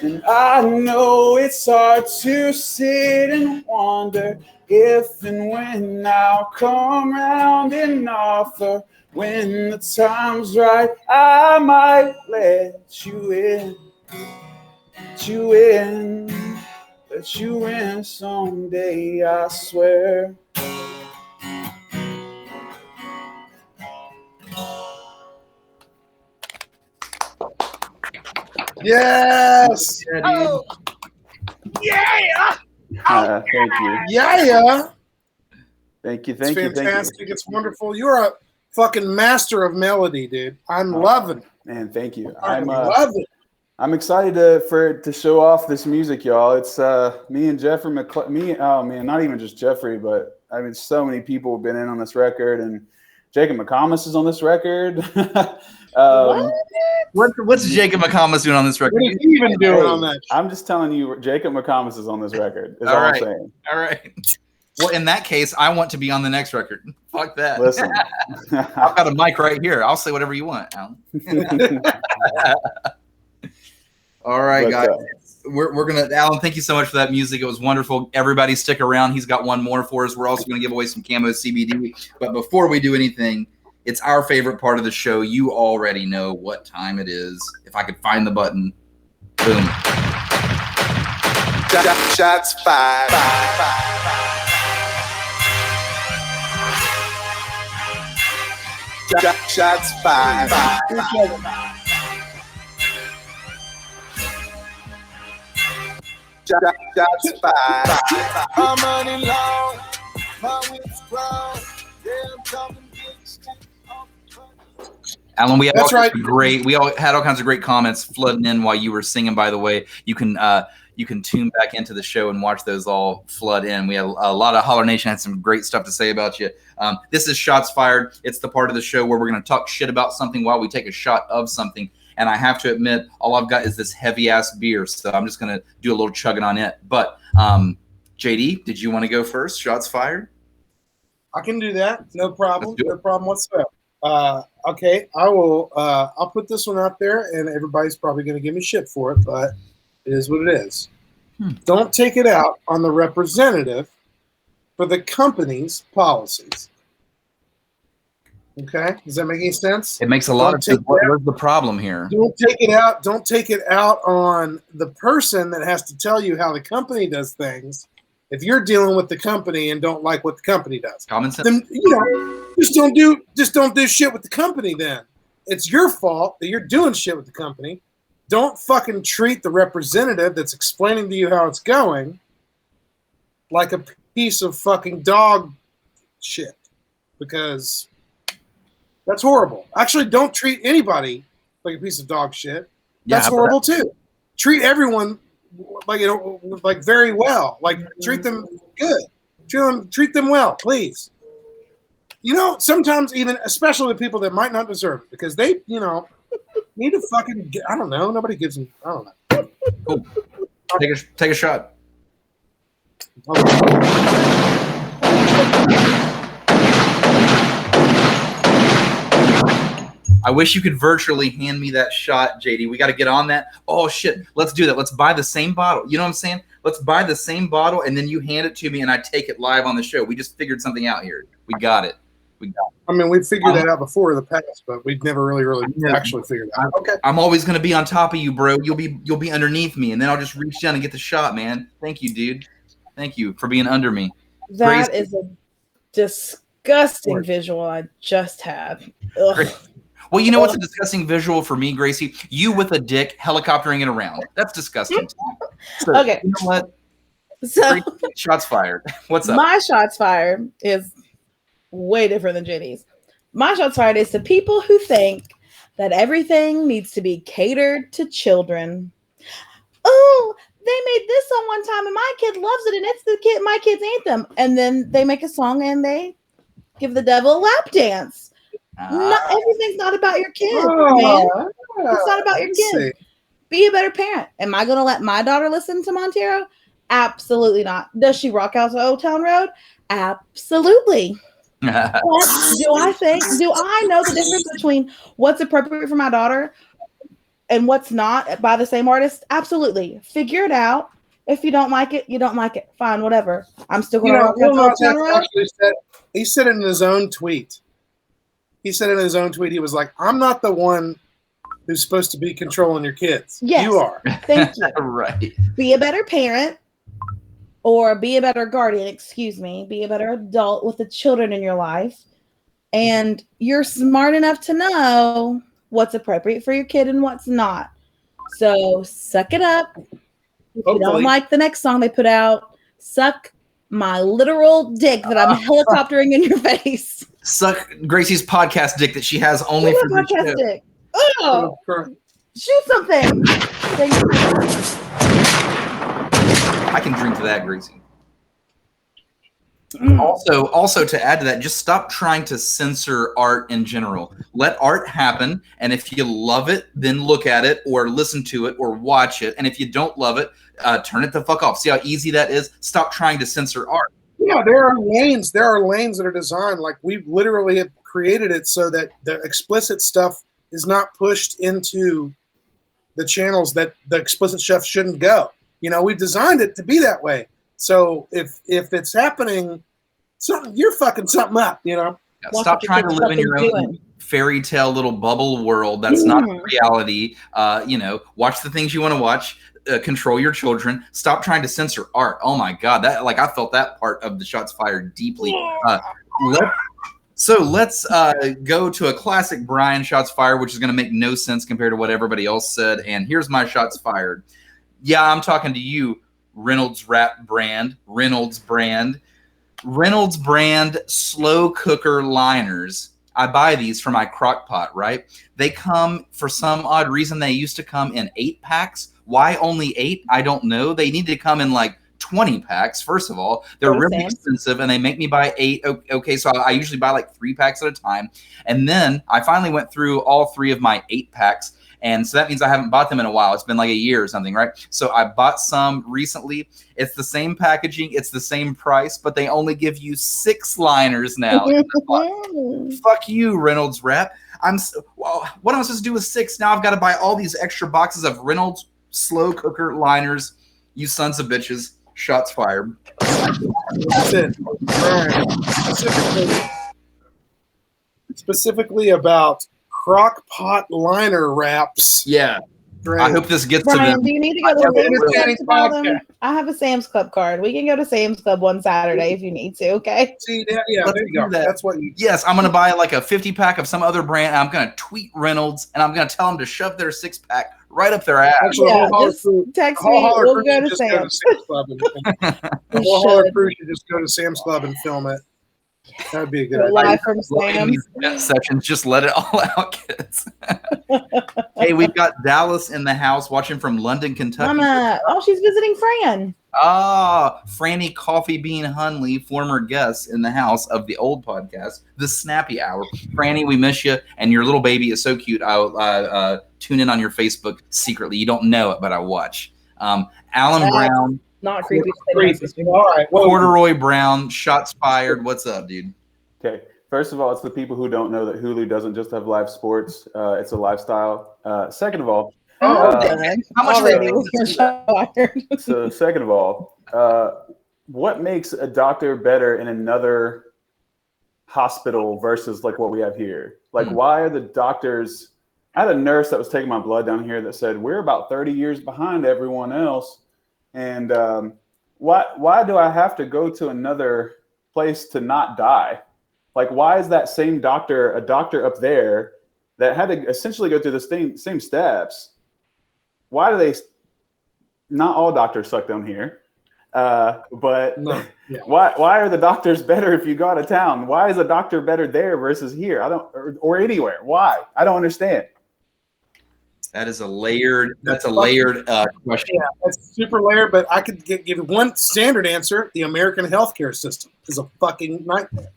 And I know it's hard to sit and wonder if and when I'll come round and offer. When the time's right, I might let you in someday, I swear. Yes. Oh. Yeah. Thank you. Yeah. Thank you. It's fantastic. It's wonderful. You're a fucking master of melody, dude. I'm loving it. Man, thank you. I love it. I'm excited to show off this music, y'all. It's me and Jeffrey oh man, not even just Jeffrey, but I mean, so many people have been in on this record, and Jacob McComas is on this record. What's Jacob McComas doing on this record? What is he even doing on that? I'm just telling you, Jacob McComis is on this record. Is all I'm saying. All right. Well, in that case, I want to be on the next record. Fuck that. Listen. I've got a mic right here. I'll say whatever you want, Alan. All right, guys. We're gonna, Alan, thank you so much for that music. It was wonderful. Everybody stick around. He's got one more for us. We're also gonna give away some Camo CBD. But before we do anything, it's our favorite part of the show. You already know what time it is. If I could find the button. Boom. Shots fired. Shots fired. Shots fired. I'm running low. My wits grown. Yeah, I'm talking big shit. Alan, we had That's right. We all had all kinds of great comments flooding in while you were singing. By the way, you can tune back into the show and watch those all flood in. We had a lot of Holler Nation had some great stuff to say about you. This is Shots Fired. It's the part of the show where we're going to talk shit about something while we take a shot of something. And I have to admit, all I've got is this heavy ass beer, so I'm just going to do a little chugging on it. But JD, did you want to go first? Shots fired. I can do that. No problem. No problem whatsoever. Okay, I will. I'll put this one out there, and everybody's probably going to give me shit for it, but it is what it is. Don't take it out on the representative for the company's policies. Okay, does that make any sense? It makes a lot of sense. What's the problem here? Don't take it out. Don't take it out on the person that has to tell you how the company does things. If you're dealing with the company and don't like what the company does, common sense. Then just don't do shit with the company. Then it's your fault that you're doing shit with the company. Don't fucking treat the representative that's explaining to you how it's going like a piece of fucking dog shit, because that's horrible. Actually, don't treat anybody like a piece of dog shit. That's horrible too. Treat everyone like very well. Like treat them good. Treat them well, please. Sometimes even, especially with people that might not deserve it, because they, need to fucking get, I don't know. Nobody gives them, I don't know. Cool. Take a shot. I wish you could virtually hand me that shot, JD. We got to get on that. Oh, shit. Let's do that. Let's buy the same bottle. You know what I'm saying? Let's buy the same bottle, and then you hand it to me, and I take it live on the show. We just figured something out here. We got it. I mean, we figured that out before in the past, but we'd never really actually figured it out. Okay. I'm always going to be on top of you, bro. You'll be underneath me, and then I'll just reach down and get the shot, man. Thank you, dude. Thank you for being under me. That is a disgusting visual I just had. Ugh. Well, you know what's a disgusting visual for me, Gracie? You with a dick helicoptering it around. That's disgusting. So, Okay. You know what? So shots fired. What's up? My shots fired is way different than JD's. My shots fired is to people who think that everything needs to be catered to children. Oh, they made this song one time and my kid loves it and it's my kid's anthem. And then they make a song and they give the devil a lap dance. Everything's not about your kid, man. It's not about your kid. Be a better parent. Am I going to let my daughter listen to Montero? Absolutely not. Does she rock out to Old Town Road? Absolutely. Do I know the difference between what's appropriate for my daughter and what's not by the same artist? Absolutely. Figure it out. If you don't like it, you don't like it. Fine, whatever. I'm still going to rock out to Old Town Road. He said it in his own tweet. He was like, I'm not the one who's supposed to be controlling your kids. Yes. You are. Thank you. Right. Be a better parent or be a better guardian, be a better adult with the children in your life. And you're smart enough to know what's appropriate for your kid and what's not. So suck it up. If you don't like the next song they put out, suck my literal dick that I'm helicoptering in your face. Suck Gracie's podcast dick that she has only for the show. Dick. Oh, shoot something. I can drink to that, Gracie. Also to add to that, just stop trying to censor art in general. Let art happen, and if you love it, then look at it or listen to it or watch it. And if you don't love it, turn it the fuck off. See how easy that is? Stop trying to censor art. Yeah, there are lanes that are designed, like we literally have created it so that the explicit stuff is not pushed into the channels that the explicit stuff shouldn't go. We've designed it to be that way. So if it's happening, you're fucking something up, Yeah, stop trying to live in your own fairy tale little bubble world. That's not reality. Watch the things you want to watch. Control your children. Stop trying to censor art. Oh my God, I felt that part of the shots fired deeply. Let's go to a classic Brian shots fired, which is going to make no sense compared to what everybody else said. And here's my shots fired. Yeah, I'm talking to you, Reynolds brand slow cooker liners. I buy these for my crock pot, right? They come, for some odd reason, they used to come in 8-packs. Why only 8? I don't know. They need to come in like 20 packs. First of all, they're really expensive and they make me buy 8. Okay, so I usually buy like 3 packs at a time. And then I finally went through all 3 of my 8 packs. And so that means I haven't bought them in a while. It's been like a year or something, right? So I bought some recently. It's the same packaging. It's the same price, but they only give you 6 liners now. Fuck you, Reynolds Wrap. What am I supposed to do with 6? Now I've got to buy all these extra boxes of Reynolds slow cooker liners. You sons of bitches. Shots fired. That's it. Right. Specifically about crock pot liner wraps. Yeah. Right. I hope this gets Brian, to them. Do you need to go to Sam's Club to buy them? I have a Sam's Club card. We can go to Sam's Club one Saturday if you need to, okay? See, there you go. That's what you... Yes, I'm going to buy like a 50-pack of some other brand. And I'm going to tweet Reynolds, and I'm going to tell them to shove their 6-pack right up their ass. Actually, just text me. We'll go to Sam's. The whole Holler crew should just go to Sam's Club and film it. That'd be a good Go idea. live from Welcome to Sam's. these vent sessions. Just let it all out, kids. Hey, we've got Dallas in the house watching from London, Kentucky. Mama. Oh, she's visiting Fran. Ah, Franny Coffee Bean Hunley, former guest in the house of the old podcast, The Snappy Hour. Franny, we miss you, and your little baby is so cute. I'll tune in on your Facebook secretly. You don't know it, but I watch. Alan That's Brown. Not creepy. All right. Well, Corduroy Brown, shots fired. What's up, dude? Okay. First of all, it's the people who don't know that Hulu doesn't just have live sports. It's a lifestyle. Second of all, how much already we're fired. so second of all, what makes a doctor better in another hospital versus like what we have here? Like, why are the doctors? I had a nurse that was taking my blood down here that said we're about 30 years behind everyone else, and why do I have to go to another place to not die? Like, why is that same doctor a doctor up there that had to essentially go through the same steps? Why do they? Not all doctors suck down here, but No. Yeah. why are the doctors better if you go out of town? Why is a doctor better there versus here? I don't, or anywhere. Why? I don't understand. That is a layered. That's a layered question. Yeah, that's super layered, but I could give you one standard answer. The American healthcare system is a fucking nightmare.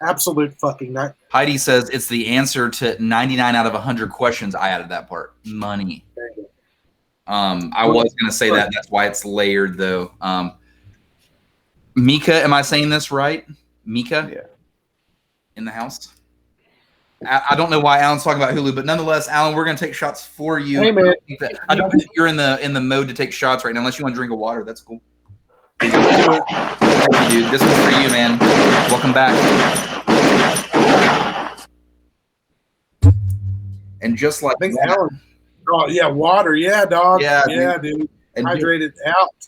Absolute fucking nightmare. Heidi says it's the answer to 99 out of 100 questions. I added that part. Money. I was going to say that. That's why it's layered, though. Mika, am I saying this right? Mika? Yeah. In the house? I don't know why Alan's talking about Hulu, but nonetheless, Alan, we're going to take shots for you. Hey, man. I don't think you're in the mode to take shots right now, unless you want to drink a water. That's cool. Dude, this is for you, man. Welcome back. And just like I think Alan. Oh yeah, water. Yeah, dog. Yeah, dude. And Hydrated out.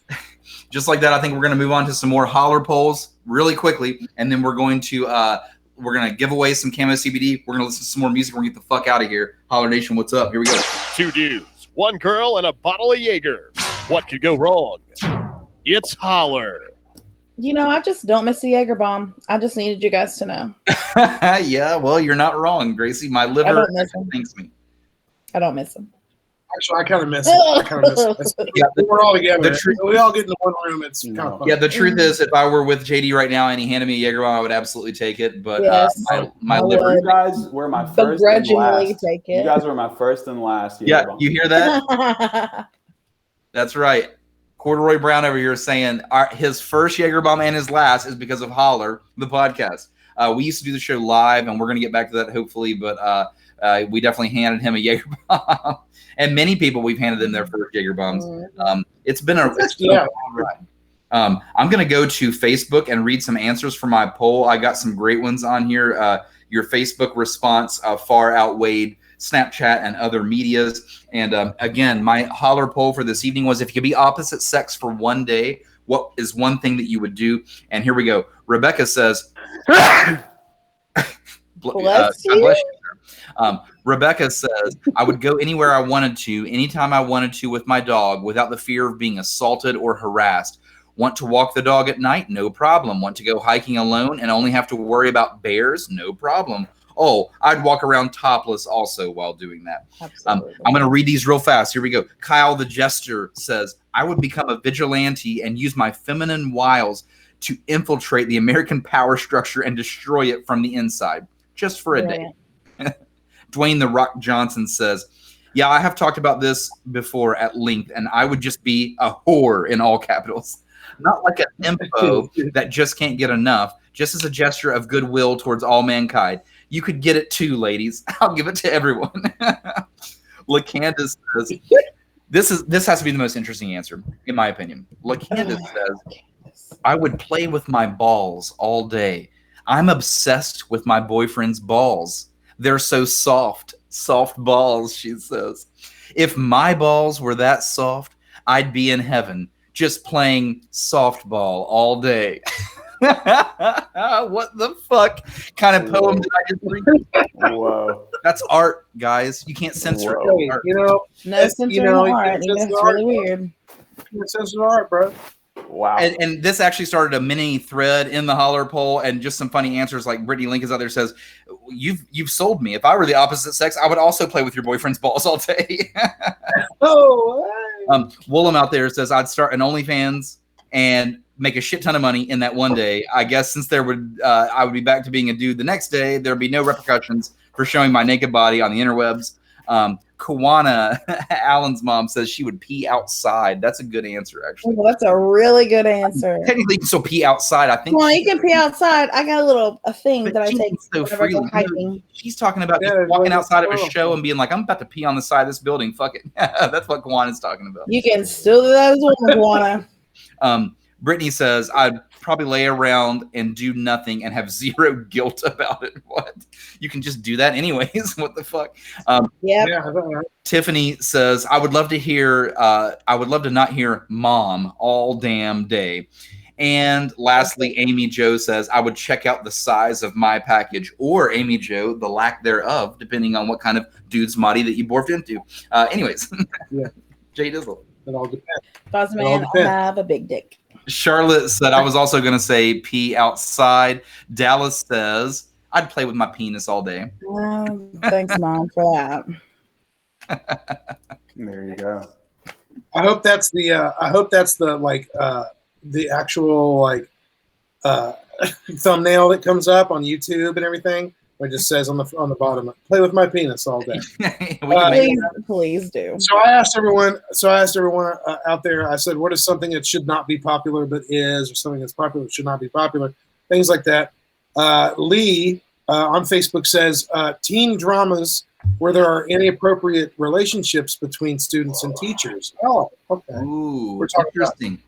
just like that, I think we're going to move on to some more holler polls really quickly, and then we're going to give away some camo CBD. We're going to listen to some more music. We're going to get the fuck out of here. Holler Nation, what's up? Here we go. 2 dudes, 1 girl, and a bottle of Jaeger. What could go wrong? It's Holler. You know, I just don't miss the Jaeger bomb. I just needed you guys to know. Yeah, well, you're not wrong, Gracie. My I liver don't miss him. thanks me. I don't miss him. Actually, I kind of miss it. I kind of miss it. Yeah, We're all together. the truth- We all get in the one room. It's kind of fun. Yeah, the truth is, if I were with JD right now and he handed me a Jaeger bomb, I would absolutely take it. But Yes, my I liver. would. You guys were my first and Begrudgingly last. take You it. guys were my first and last. Yeah, Jaeger bomb. you hear that? That's right. Corduroy Brown over here saying his first Jaeger bomb and his last is because of Holler, the podcast. We used to do the show live, and we're going to get back to that hopefully, but we definitely handed him a Jaeger bomb. And many people, we've handed them their first Jaeger bombs. It's been a wild ride. I'm going to go to Facebook and read some answers for my poll. I got some great ones on here. Your Facebook response far outweighed Snapchat and other medias. And again, my Holler poll for this evening was, if you could be opposite sex for one day, what is one thing that you would do? And here we go. Rebecca says, Bless you. God bless you, sir. Rebecca says, I would go anywhere I wanted to, anytime I wanted to with my dog without the fear of being assaulted or harassed. Want to walk the dog at night? No problem. Want to go hiking alone and only have to worry about bears? No problem. Oh, I'd walk around topless also while doing that. I'm going to read these real fast. Here we go. Kyle the Jester says, I would become a vigilante and use my feminine wiles to infiltrate the American power structure and destroy it from the inside, just for a day. Dwayne The Rock Johnson says, yeah, I have talked about this before at length, and I would just be a whore in all capitals. Not like an info that just can't get enough, just as a gesture of goodwill towards all mankind. You could get it too, ladies. I'll give it to everyone. LaCandace says, this has to be the most interesting answer, in my opinion. LaCandace says, I would play with my balls all day. I'm obsessed with my boyfriend's balls. They're so soft. Soft balls, she says. If my balls were that soft, I'd be in heaven, just playing softball all day. What the fuck kind of poem did I just read? Whoa. That's art, guys. You can't censor Hey, art. you know, No censor in art, even if it's really weird. It's art, bro. Wow. And this actually started a mini thread in the Holler poll, and just some funny answers. Like Brittany Link is out there says, "You've sold me. If I were the opposite sex, I would also play with your boyfriend's balls all day." Woolham out there says, "I'd start an OnlyFans and make a shit ton of money in that one day. I guess since I would be back to being a dude the next day, there'd be no repercussions for showing my naked body on the interwebs." Kawana, Alan's mom, says she would pee outside. That's a good answer, actually. Well, that's a really good answer. Technically, you can still pee outside. I think. Well, you can pee outside. I got a thing that I take so whenever I go freely. hiking. She's talking about just walking outside of a show and being like, "I'm about to pee on the side of this building. Fuck it." That's what Kawana's talking about. You can still do that as well, Kawana. Brittany says, "I'd probably lay around and do nothing and have zero guilt about it." What? You can just do that anyways. What the fuck? Yeah. Tiffany says, I would love to not hear mom all damn day. And lastly, Amy Jo says, I would check out the size of my package, or Amy Jo, the lack thereof, depending on what kind of dude's body that you morphed into. Anyways. Yeah. Jay Dizzle. It all depends. If I was a man, I have a big dick. Charlotte said, I was also going to say pee outside. Dallas says, I'd play with my penis all day. Thanks, Mom, for that. There you go. I hope that's the actual thumbnail that comes up on YouTube and everything. Where it just says on the bottom, play with my penis all day. Please do. So I asked everyone out there, I said, what is something that should not be popular but is, or something that's popular that should not be popular? Things like that. Lee on Facebook says, teen dramas where there are inappropriate relationships between students and teachers. Oh, okay. Ooh, we're talking interesting.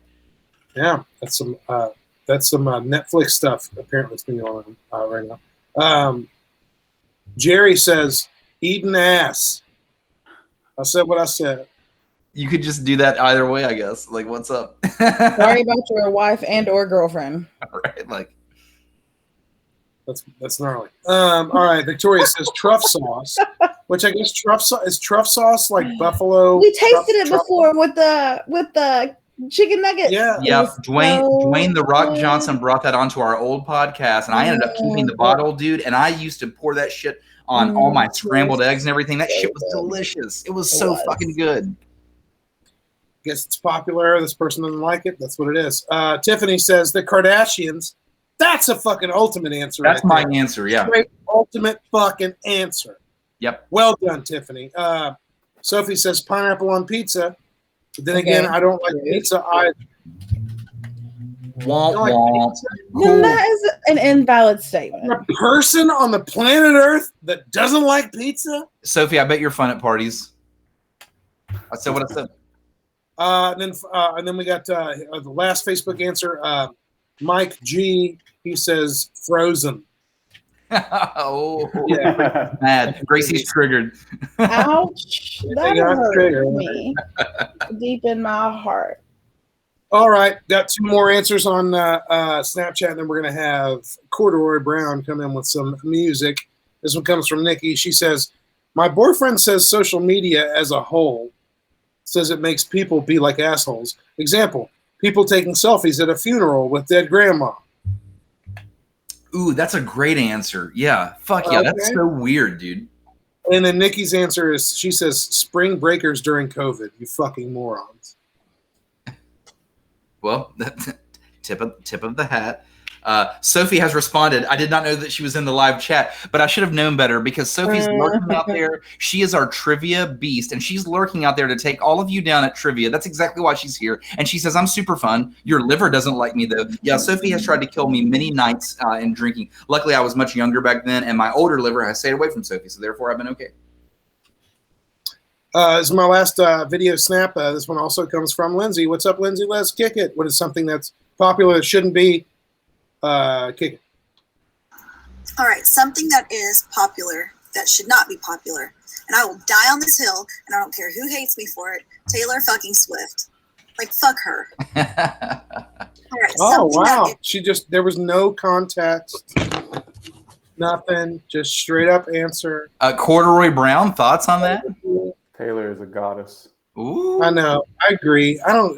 Yeah, that's some Netflix stuff apparently that's been going on right now. Jerry says, eating ass. I said what I said. You could just do that either way, I guess. Like, what's up? Sorry about your wife and or girlfriend. All right, like. That's gnarly. All right, Victoria says truff sauce, which I guess truff sauce like buffalo. We tasted it before with the chicken nuggets. Yeah. Dwayne the Rock Johnson brought that onto our old podcast, and I ended up keeping the bottle, dude. And I used to pour that shit on all my scrambled eggs and everything. That shit was delicious. It was so fucking good. Guess it's popular. This person doesn't like it. That's what it is. Tiffany says the Kardashians. That's a fucking ultimate answer. That's my answer. Yeah. Straight ultimate fucking answer. Yep. Well done, Tiffany. Sophie says pineapple on pizza. But then again, I don't like pizza either. No, that is an invalid statement. A person on the planet Earth that doesn't like pizza? Sophie, I bet you're fun at parties. I said what I said. And then we got the last Facebook answer. Mike G. He says Frozen. Oh, yeah. Mad. Gracie's triggered. Ouch. That hurt me deep in my heart. All right. Got two more answers on Snapchat, and then we're going to have Corduroy Brown come in with some music. This one comes from Nikki. She says, my boyfriend says social media as a whole says it makes people be like assholes. Example, people taking selfies at a funeral with dead grandma. Ooh, that's a great answer. Yeah. Fuck yeah. That's so weird, dude. And then Nikki's answer is, she says, spring breakers during COVID. You fucking morons. Well, tip of the hat. Sophie has responded. I did not know that she was in the live chat, but I should have known better because Sophie's lurking out there. She is our trivia beast, and she's lurking out there to take all of you down at trivia. That's exactly why she's here. And she says, I'm super fun. Your liver doesn't like me, though. Yeah, Sophie has tried to kill me many nights in drinking. Luckily, I was much younger back then, and my older liver has stayed away from Sophie, so therefore I've been okay. This is my last video snap. This one also comes from Lindsay. What's up, Lindsay? Let's kick it. What is something that's popular that shouldn't be? Kick it. All right, something that is popular that should not be popular, and I will die on this hill, and I don't care who hates me for it. Taylor fucking Swift, like fuck her. All right. Oh wow, there was no context, nothing, just straight up answer. Corduroy Brown, thoughts on that? Taylor is a goddess. Ooh, I know, I agree. I don't,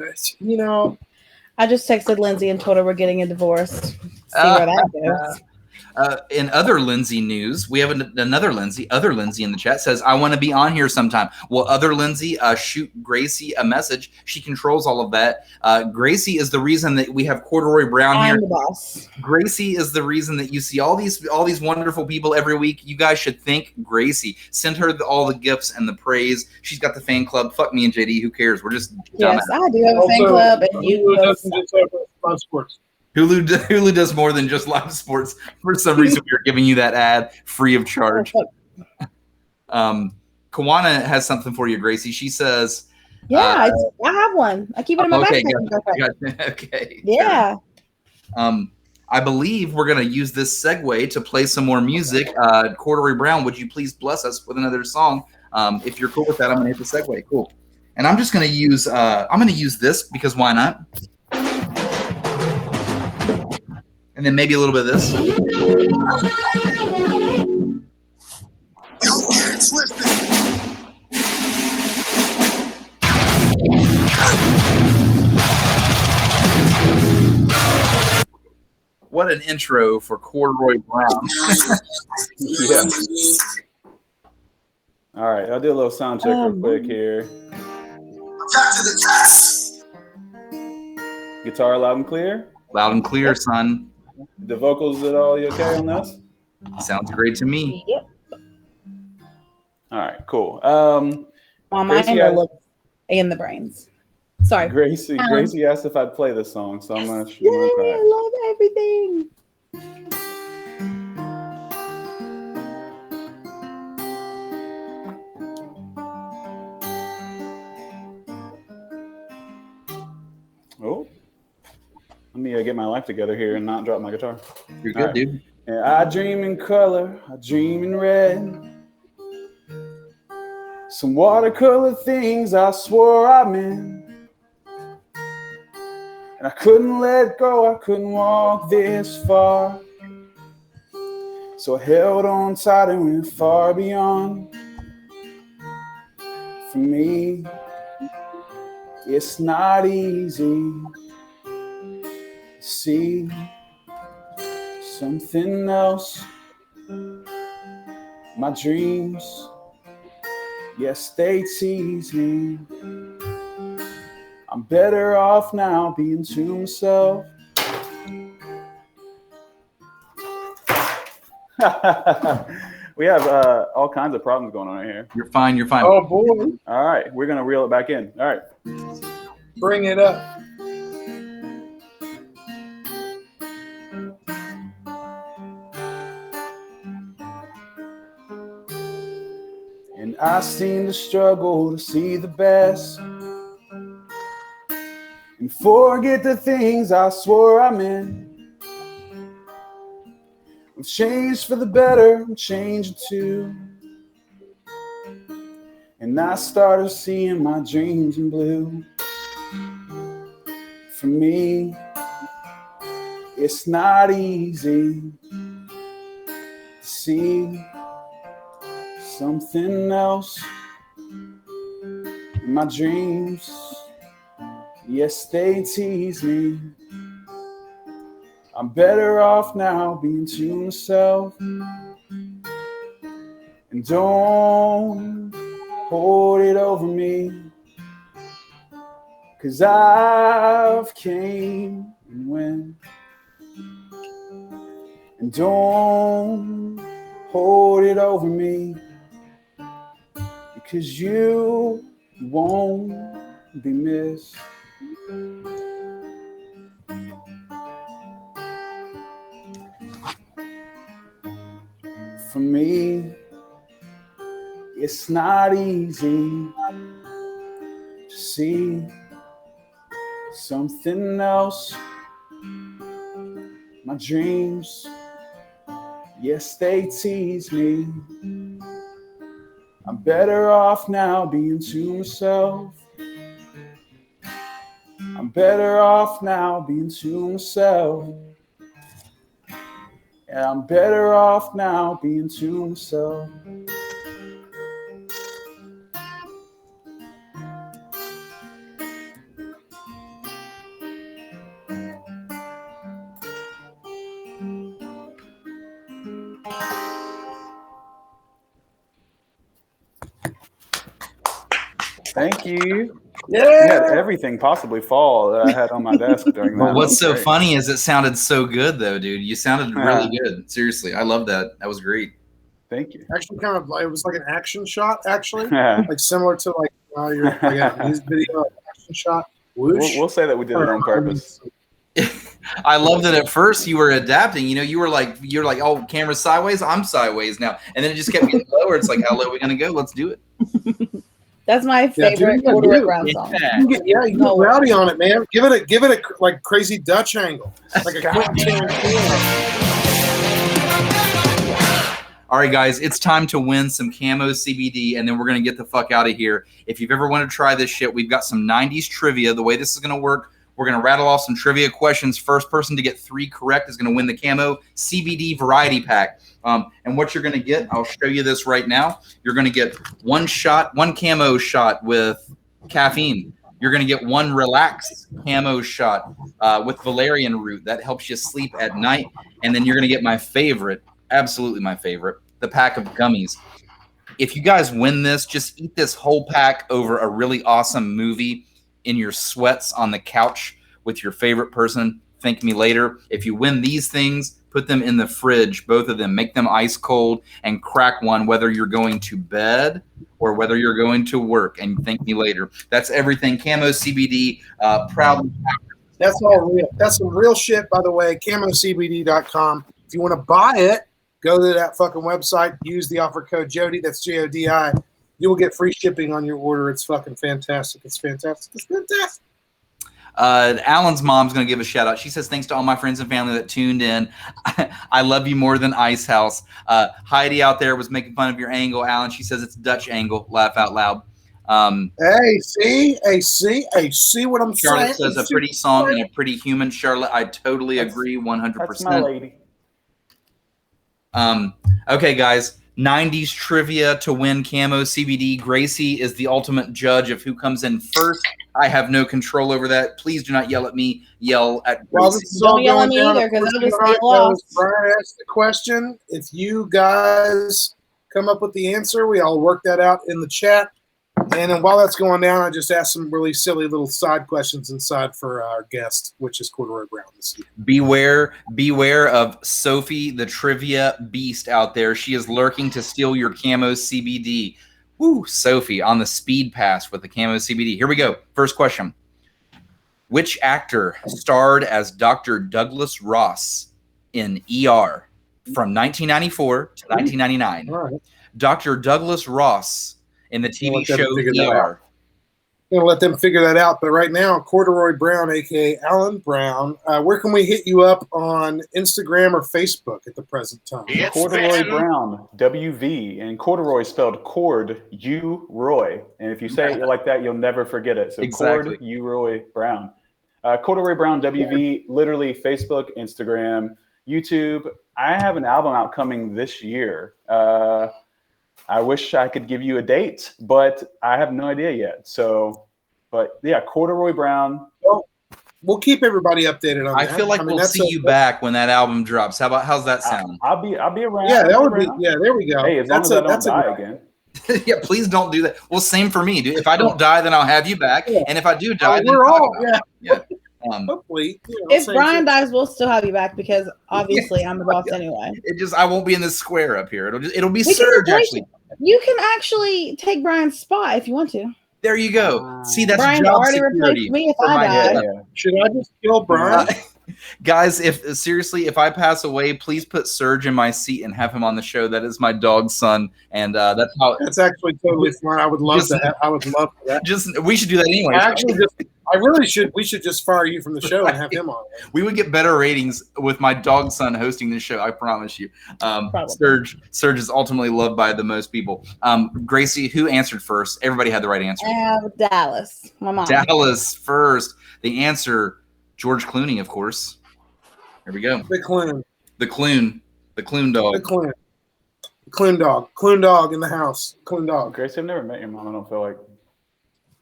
I just texted Lindsay and told her we're getting a divorce. See where that goes. In other Lindsay news, we have another Lindsay. Other Lindsay in the chat says, "I want to be on here sometime." Well, other Lindsay, shoot Gracie a message. She controls all of that. Gracie is the reason that we have Corduroy Brown here. I'm the boss. Gracie is the reason that you see all these wonderful people every week. You guys should thank Gracie. Send her all the gifts and the praise. She's got the fan club. Fuck me and JD. Who cares? We're just yes, I do have a fan club, and you doesn't just open sports. Hulu does more than just live sports. For some reason, we are giving you that ad free of charge. Kawana has something for you, Gracie. She says, "Yeah, I have one. I keep it in my backpack." Gotcha. Okay. Yeah. Sure. I believe we're going to use this segue to play some more music. Corduroy Brown, would you please bless us with another song? If you're cool with that, I'm going to hit the segue. Cool. And I'm just going to use this because why not? And then maybe a little bit of this. What an intro for Corduroy Brown. Yeah. All right, I'll do a little sound check real quick here. Back to the test. Guitar loud and clear? Loud and clear, son. The vocals at all, you okay on this? Sounds great to me. Yep. All right, cool. My hand looks in the brains. Sorry. Gracie asked if I'd play this song, so I'm going to Yay, I love everything. Oh. Let me get my life together here and not drop my guitar. You're good, dude. Yeah, I dream in color, I dream in red. Some watercolor things I swore I meant. And I couldn't let go, I couldn't walk this far. So I held on tight and went far beyond. For me, it's not easy to see something else. My dreams, yes, they tease me. I'm better off now being to myself. We have all kinds of problems going on here. You're fine. You're fine. Oh, boy. All right, we're going to reel it back in. All right. Bring it up. And I seem to struggle to see the best and forget the things I swore I meant. I've changed for the better, I'm changing too. And I started seeing my dreams in blue. For me, it's not easy to see something else in my dreams. Yes, they tease me. I'm better off now being to myself. And don't hold it over me, 'cause I've came and went. And don't hold it over me, because you won't be missed. For me, it's not easy to see something else. My dreams, yes, they tease me. I'm better off now being to myself. I'm better off now being to myself. Yeah, I'm better off now being to myself. Thank you. Yeah. You had everything possibly fall that I had on my desk during that. Well, what's That so was great. funny is it sounded so good, though, dude. You sounded really good. Seriously, I love that. That was great. Thank you. Actually, kind of, it was like an action shot. Actually, like similar to like your like a music video action shot. Whoosh. We'll say that we did it on purpose. I love that at first you were adapting. You know, you're like, oh, camera sideways. I'm sideways now, and then it just kept getting lower. It's like, how low are we gonna go? Let's do it. That's my favorite Corduroy Brown song. You can get rowdy on it, man. Give it a like crazy Dutch angle, like a quick All right, guys, it's time to win some camo CBD, and then we're going to get the fuck out of here. If you've ever wanted to try this shit, we've got some 90s trivia. The way this is going to work, we're going to rattle off some trivia questions. First person to get 3 correct is going to win the camo CBD variety pack. And what you're going to get, I'll show you this right now. You're going to get one camo shot with caffeine. You're going to get 1 relaxed camo shot with valerian root. That helps you sleep at night. And then you're going to get my favorite, absolutely my favorite, the pack of gummies. If you guys win this, just eat this whole pack over a really awesome movie in your sweats on the couch with your favorite person. Thank me later. If you win these things, put them in the fridge, both of them. Make them ice cold and crack one, whether you're going to bed or whether you're going to work. And thank me later. That's everything. Camo CBD, proudly. That's all real. That's some real shit, by the way. CamoCBD.com. If you want to buy it, go to that fucking website. Use the offer code Jody. That's JODI. You will get free shipping on your order. It's fucking fantastic. It's fantastic. It's fantastic. Alan's mom's going to give a shout out. She says, thanks to all my friends and family that tuned in. I love you more than Ice House. Heidi out there was making fun of your angle, Alan. She says it's Dutch angle. Laugh out loud. See what I'm saying? Charlotte says a pretty song and a pretty human. Charlotte, I totally agree 100%. That's my lady. Okay, guys. 90s trivia to win camo CBD. Gracie is the ultimate judge of who comes in first. I have no control over that. Please do not yell at me. Yell at Gracie. Well, this is all Don't yell at going me down. either, 'cause I'll just Brian get lost. Brian asked the question. If you guys come up with the answer, we all work that out in the chat. And then while that's going down, I just asked some really silly little side questions inside for our guest, which is Corduroy Brown this evening. Beware of Sophie, the trivia beast out there. She is lurking to steal your camo CBD. Woo, Sophie on the speed pass with the camo CBD. Here we go. First question. Which actor starred as Dr. Douglas Ross in ER from 1994 to 1999? All right. Dr. Douglas Ross in the TV show ER. I'm going to let them figure that out. But right now, Corduroy Brown, a.k.a. Alan Brown, where can we hit you up on Instagram or Facebook at the present time? Corduroy Brown, WV, and corduroy spelled cord, U Roy. And if you say it like that, you'll never forget it. So Exactly. cord, U Roy Brown. Corduroy Brown, WV, literally Facebook, Instagram, YouTube. I have an album out coming this year. I wish I could give you a date, but I have no idea yet. So, but yeah, Corduroy Brown. Well, we'll keep everybody updated on I that. feel like we'll see you back when that album drops. How's that sound? I'll be around. Yeah, that would be. Yeah, there we go. Hey, as long as I don't die again. Yeah, please don't do that. Well, same for me, dude. If I don't die, then I'll have you back. Yeah. And if I do die, then we're all yeah. Hopefully, If Brian dies, we'll still have you back because obviously I'm the boss anyway. I won't be in this square up here. It'll be We can Surge replace actually. You can actually take Brian's spot if you want to. There you go. See, that's Brian job already security replaced me if for I my died. head. Should I just kill Brian? Guys, if I pass away, please put Surge in my seat and have him on the show. That is my dog's son, and that's how. That's actually totally fine. I would love to. I would love that. We should do that anyway. I really should. We should just fire you from the show and have him on. We would get better ratings with my dog's son hosting this show. I promise you. Surge is ultimately loved by the most people. Gracie, who answered first? Everybody had the right answer. Dallas, my mom. Dallas first. The answer, George Clooney, of course. Here we go. The Clune. The Clune. The Clune dog. The Clune. The Clune dog. Clune dog in the house. Clune dog. Gracie, I've never met your mom. I don't feel like.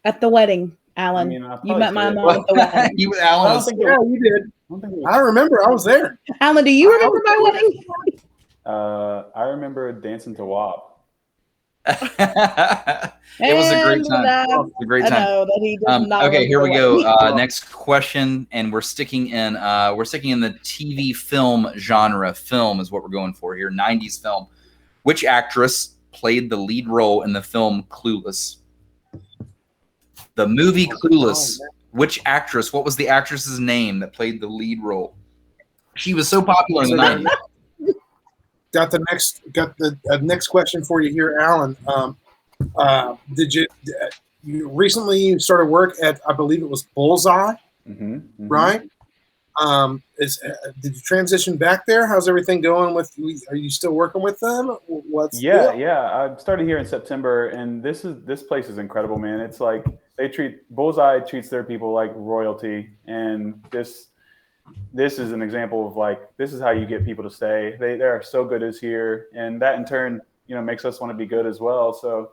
At the wedding, Alan. You met my mom at the wedding. You did. I remember. I was there. Alan, do you remember my wedding? I remember dancing to WAP. It was a great time. And, It was a great I time. know that he does not. Okay, here we remember go. what he- Next question, and we're sticking in the TV film genre. Film is what we're going for here. 90s film. Which actress played the lead role in the film Clueless? The movie Clueless. Which actress? What was the actress's name that played the lead role? She was so popular in the 90s. Got the next question for you here, Alan. Did you recently started work at, I believe it was Bullseye, right? Did you transition back there? How's everything going with? Are you still working with them? Yeah. I started here in September, and this place is incredible, man. It's like Bullseye treats their people like royalty, and this is an example of like, this is how you get people to stay. They are so good as here, and that in turn, makes us want to be good as well. So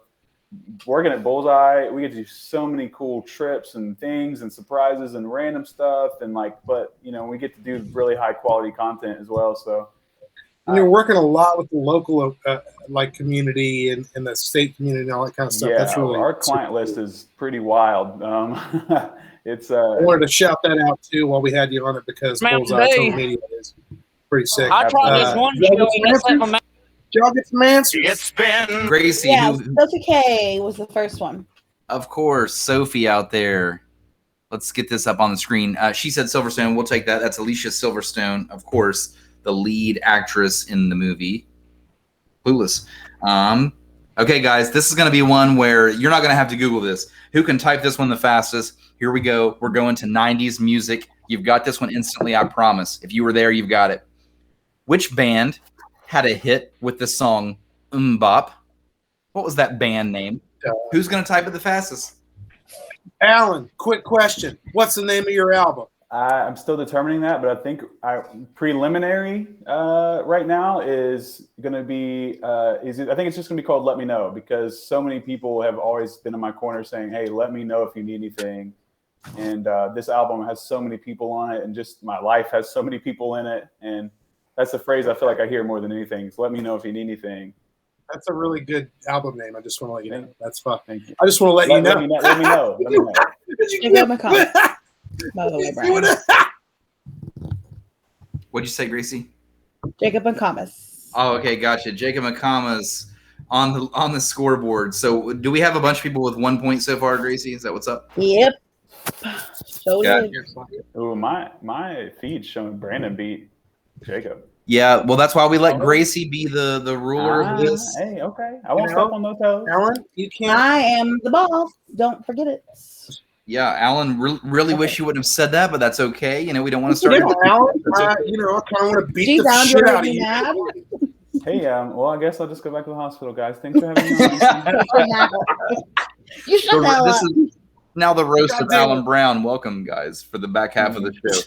working at Bullseye, we get to do so many cool trips and things and surprises and random stuff, and but we get to do really high quality content as well. So and you're working a lot with the local community and the state community and all that kind of stuff. Yeah, That's really our client list is pretty wild. It's I wanted to shout that out too while we had you on it, because Bullseye social media is pretty sick. I tried this one show and that's like my Did y'all get some answers? It's been Gracie. Yeah, Sophie K was the first one. Of course, Sophie out there. Let's get this up on the screen. She said Silverstone. We'll take that. That's Alicia Silverstone, of course, the lead actress in the movie Clueless. Okay, guys, this is going to be one where you're not going to have to Google this. Who can type this one the fastest? Here we go. We're going to 90s music. You've got this one instantly, I promise. If you were there, you've got it. Which band had a hit with the song Bop? What was that band name? Who's going to type it the fastest? Alan, quick question. What's the name of your album? I'm still determining that, but I think preliminary right now is going to be I think it's just going to be called Let Me Know, because so many people have always been in my corner saying, hey, let me know if you need anything. And this album has so many people on it, and just my life has so many people in it. And that's the phrase I feel like I hear more than anything. Is let me know if you need anything. That's a really good album name. I just want to let you know. That's fun. Thank you. I just want to let you know. Let me know. Let me know. Jacob McCall. By the way, Brian. What'd you say, Gracie? Jacob McComas. Oh, okay, gotcha. Jacob McComas on the scoreboard. So, do we have a bunch of people with 1 point so far, Gracie? Is that what's up? Yep. So Yeah. Ooh, my feed's showing Brandon beat Jacob. Yeah, well, that's why we let Gracie be the ruler of this. Hey, okay. I won't step on those toes. Alan, you can't. I am the boss. Don't forget it. Yeah, Alan, really wish you wouldn't have said that, but that's okay. We don't want to start. Alan, I kind of want to beat the shit out of you. Hey, well, I guess I'll just go back to the hospital, guys. Thanks for having me on. You shut that This up. is now the roast of Alan Brown. Welcome, guys, for the back half of the show.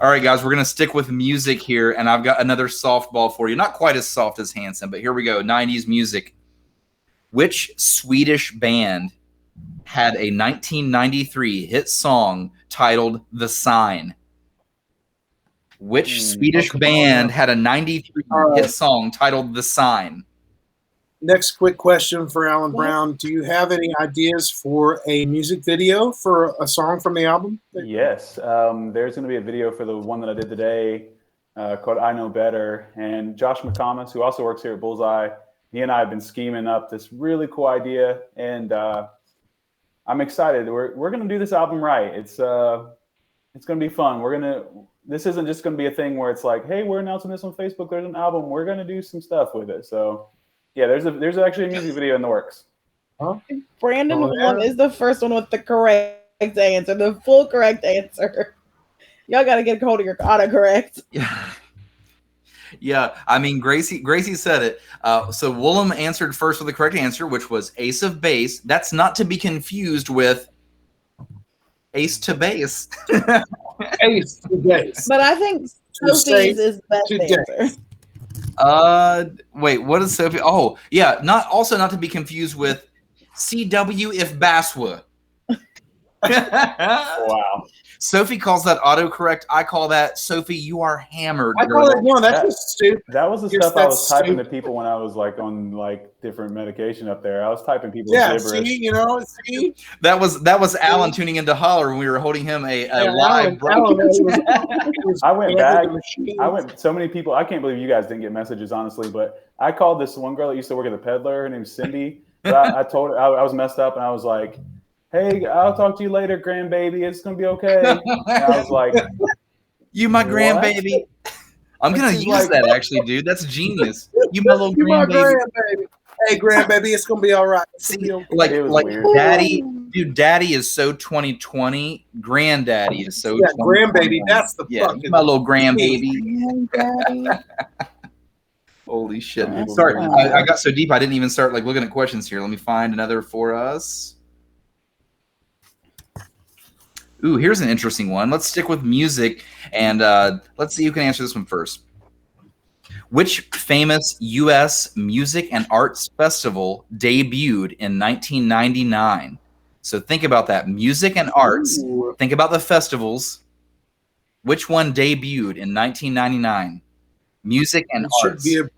All right, guys, we're going to stick with music here, and I've got another softball for you. Not quite as soft as Hanson, but here we go. 90s music. Which Swedish band had a 1993 hit song titled The Sign? Which Swedish band had a 93 hit song titled The Sign? Next quick question for Alan Brown. Do you have any ideas for a music video for a song from the album? Yes. There's going to be a video for the one that I did today called I Know Better. And Josh McComas, who also works here at Bullseye, he and I have been scheming up this really cool idea. And I'm excited. We're going to do this album right. It's going to be fun. This isn't just going to be a thing where it's like, hey, we're announcing this on Facebook. There's an album. We're going to do some stuff with it. So yeah, there's actually a music video in the works. Huh? Brandon one is the first one with the correct answer, the full correct answer. Y'all got to get hold of your autocorrect. Yeah. I mean, Gracie said it. So Woolham answered first with the correct answer, which was Ace of Base. That's not to be confused with Ace to Base. Ace to Base. But I think Sophie's is best answer. Wait, what is Sophie? Oh, yeah, not to be confused with CW if Baswa. Wow. Sophie calls that autocorrect. I call that, Sophie, you are hammered. I call it, no, that's just stupid. That was the You're stuff I that was typing to stupid. people when I was like on like different medication up there. I was typing people's Yeah, gibberish. see, you know, see? That was Alan tuning into Holler when we were holding him a live broadcast. I went back. I went so many people. I can't believe you guys didn't get messages, honestly. But I called this one girl that used to work at the Peddler. Her name's Cindy. But I told her I was messed up, and I was like, "Hey, I'll talk to you later, grandbaby. It's gonna be okay." And I was like, "You my what? grandbaby." I'm gonna use like, that actually, dude. That's genius. You my little You my grandbaby. grandbaby. Hey, grandbaby, it's gonna be all right. See, okay. like weird. daddy, dude. Daddy is so 2020. Granddaddy is so. Yeah, grandbaby. That's the fucking my little grandbaby. Holy shit! Sorry, I got so deep I didn't even start like looking at questions here. Let me find another for us. Ooh, here's an interesting one. Let's stick with music, and let's see who can answer this one first. Which famous U.S. music and arts festival debuted in 1999? So think about that. Music and arts. Ooh. Think about the festivals. Which one debuted in 1999? Music and arts. Should be a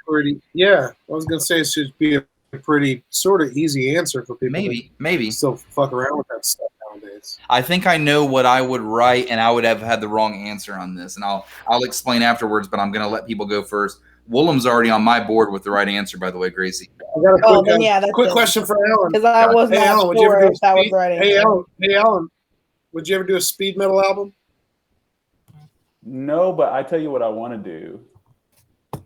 pretty, yeah. I was gonna say it should be a pretty sort of easy answer for people. Maybe. Still fuck around with that stuff nowadays. I think I know what I would write, and I would have had the wrong answer on this, and I'll explain afterwards. But I'm gonna let people go first. Woolham's already on my board with the right answer, by the way, Gracie. I got a quick question for Alan. Because I was Hey, not Alan, would you sure ever do if that was the right Hey, answer. Alan, would you ever do a speed metal album? No, but I tell you what I want to do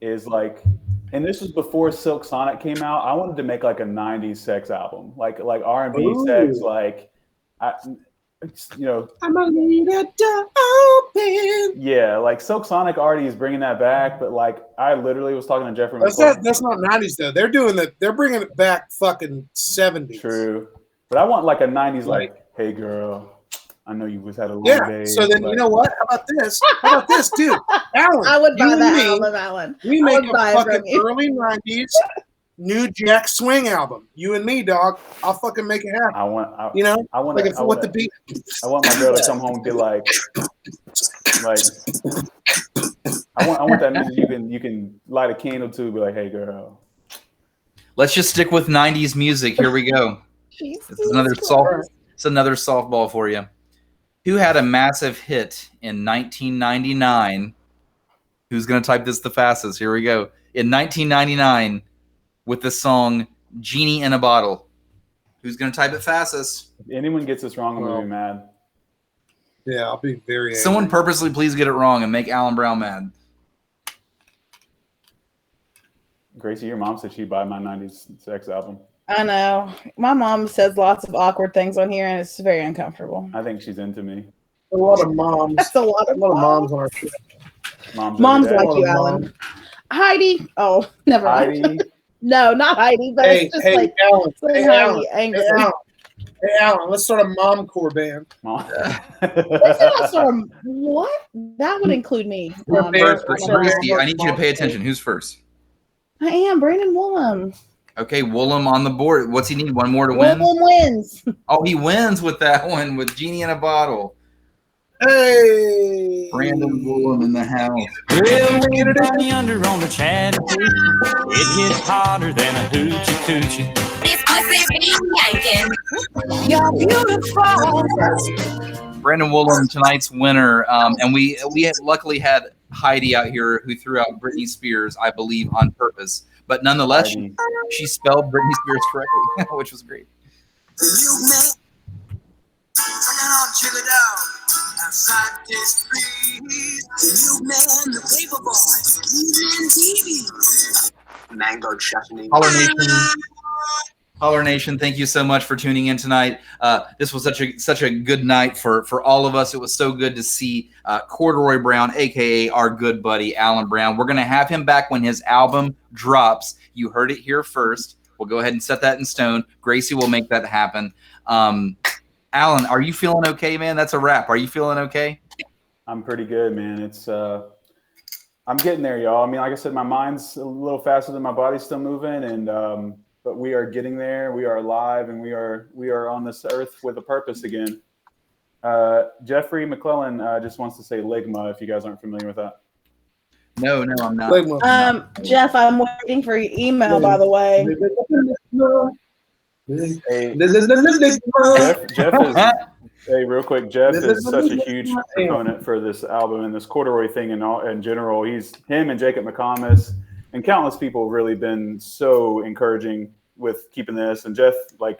is like, and this was before Silk Sonic came out. I wanted to make like a '90s sex album, like R&B sex, like you know. I'm gonna leave that door open. Yeah, like Silk Sonic already is bringing that back, but like I literally was talking to Jeffrey. That's not '90s though. They're doing that. They're bringing it back fucking '70s. True, but I want like a '90s, like, hey girl, I know you was had a long day. So then but you know what? How about this? How about this, dude? Alan, I would buy you and that me, album, Alan. We I make would a buy it from fucking you. early '90s New Jack Swing album. You and me, dog. I'll fucking make it happen. I want like what the beat. I want my girl to come home and be like I want that music you can light a candle to, be like, hey girl. Let's just stick with 90s music. Here we go. This is another softball for you. Who had a massive hit in 1999? Who's going to type this the fastest? Here we go. In 1999 with the song Genie in a Bottle. Who's going to type it fastest? If anyone gets this wrong, I'm going to be mad. Yeah, I'll be very angry. Someone purposely please get it wrong and make Alan Brown mad. Gracie, your mom said she'd buy my 90s sex album. I know. My mom says lots of awkward things on here, and it's very uncomfortable. I think she's into me. A lot of moms. That's a lot of moms on our show. Moms like you, Alan. Heidi. Oh, never mind. Heidi. No, not Heidi, but it's just like Alan. Heidi Alan. angry. Hey, Alan, let's start a momcore band. What? That would include me. First, Gracie, I need you to pay attention. Who's first? I am Brandon Woolham. Okay, Woolham on the board. What's he need? One more to win? Woolham wins. Oh, he wins with that one with Genie in a Bottle. Hey, Brandon Woolham in the house. Well, when you're down under on the Chattahoochee, it hits harder than a hoochie coochie. This pussy be yanking. You're beautiful. Brandon Woolham, tonight's winner, and we had luckily had Heidi out here who threw out Britney Spears, I believe, on purpose. But nonetheless, she spelled Britney Spears correctly, which was great. Outside this breeze, the new man, the paper boy, TV, mango chutney. Holler Nation, thank you so much for tuning in tonight. This was such a good night for all of us. It was so good to see Corduroy Brown, aka our good buddy Alan Brown. We're gonna have him back when his album drops. You heard it here first. We'll go ahead and set that in stone. Gracie will make that happen. Alan, are you feeling okay, man? That's a wrap. Are you feeling okay? I'm pretty good, man. It's I'm getting there, y'all. I mean, like I said, my mind's a little faster than my body's still moving, and but we are getting there. We are alive, and we are on this earth with a purpose again. Jeffrey McClellan just wants to say Ligma if you guys aren't familiar with that. No, I'm not. Jeff, I'm waiting for your email, by the way. Hey, Jeff is. Hey, real quick, Jeff is such a huge proponent for this album and this Corduroy thing in general. Him and Jacob McComas and countless people have really been so encouraging with keeping this. And Jeff, and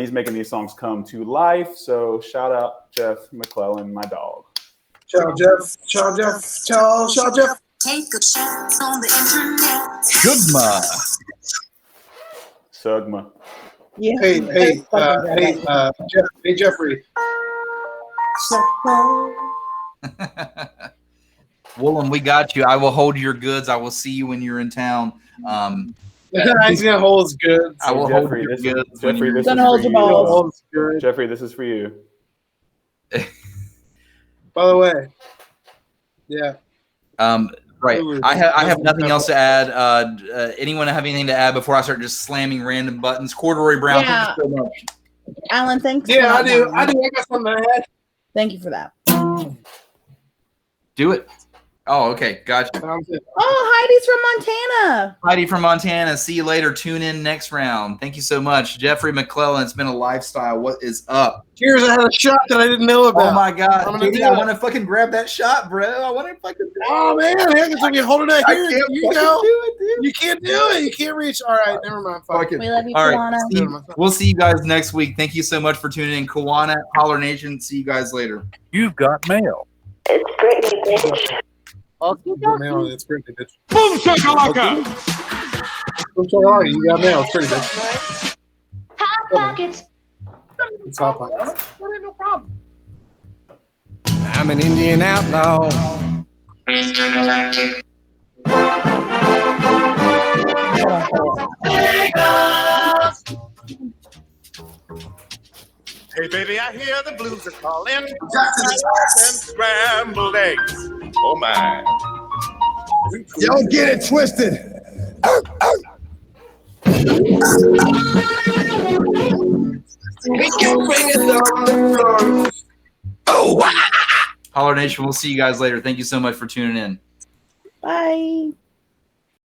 he's making these songs come to life. So shout out Jeff McClellan, my dog. Ciao, Jeff. Ciao, Jeff. Ciao, Jeff. Take a chance on the internet. Sugma. Yeah. Hey, Jeffrey. Willem, we got you. I will hold your goods. I will see you when you're in town. He's gonna hold his goods. I will hold your goods. Jeffrey, this is hold your balls. Jeffrey, this is for you. By the way, yeah. Right. I have nothing else to add. Anyone have anything to add before I start just slamming random buttons? Corduroy Brown, Yeah. thank you so much. Alan, thanks. Yeah, for I do. that. I got something to add. Thank you for that. Do it. Oh, okay. Gotcha. Oh, Heidi's from Montana. Heidi from Montana. See you later. Tune in next round. Thank you so much. Jeffrey McClellan, it's been a lifestyle. What is up? Cheers, I had a shot that I didn't know about. Oh my God. I'm gonna JD, do I it. want to fucking grab that shot, bro. I want to fucking Oh man, heck, it's like you're holding it I here. can't You fucking go. do it, dude. You can't do it. You can't reach. All right, never mind. Fuck it. We love you, All right. Kawana. We'll see you guys next week. Thank you so much for tuning in. Kawana, Holler Nation. See you guys later. You've got mail. It's Brittany, bitch. Mail, it's pretty bitch. Boom shakalaka! Boom shakalaka, you got mail. It's pretty bitch. Hot pockets. It's hot pockets. No problem. I'm an Indian outlaw. Hey, baby, I hear the blues are calling. And scrambled eggs. Oh, my. Don't get it twisted. We can bring it on the floor. Holler Nation, we'll see you guys later. Thank you so much for tuning in. Bye.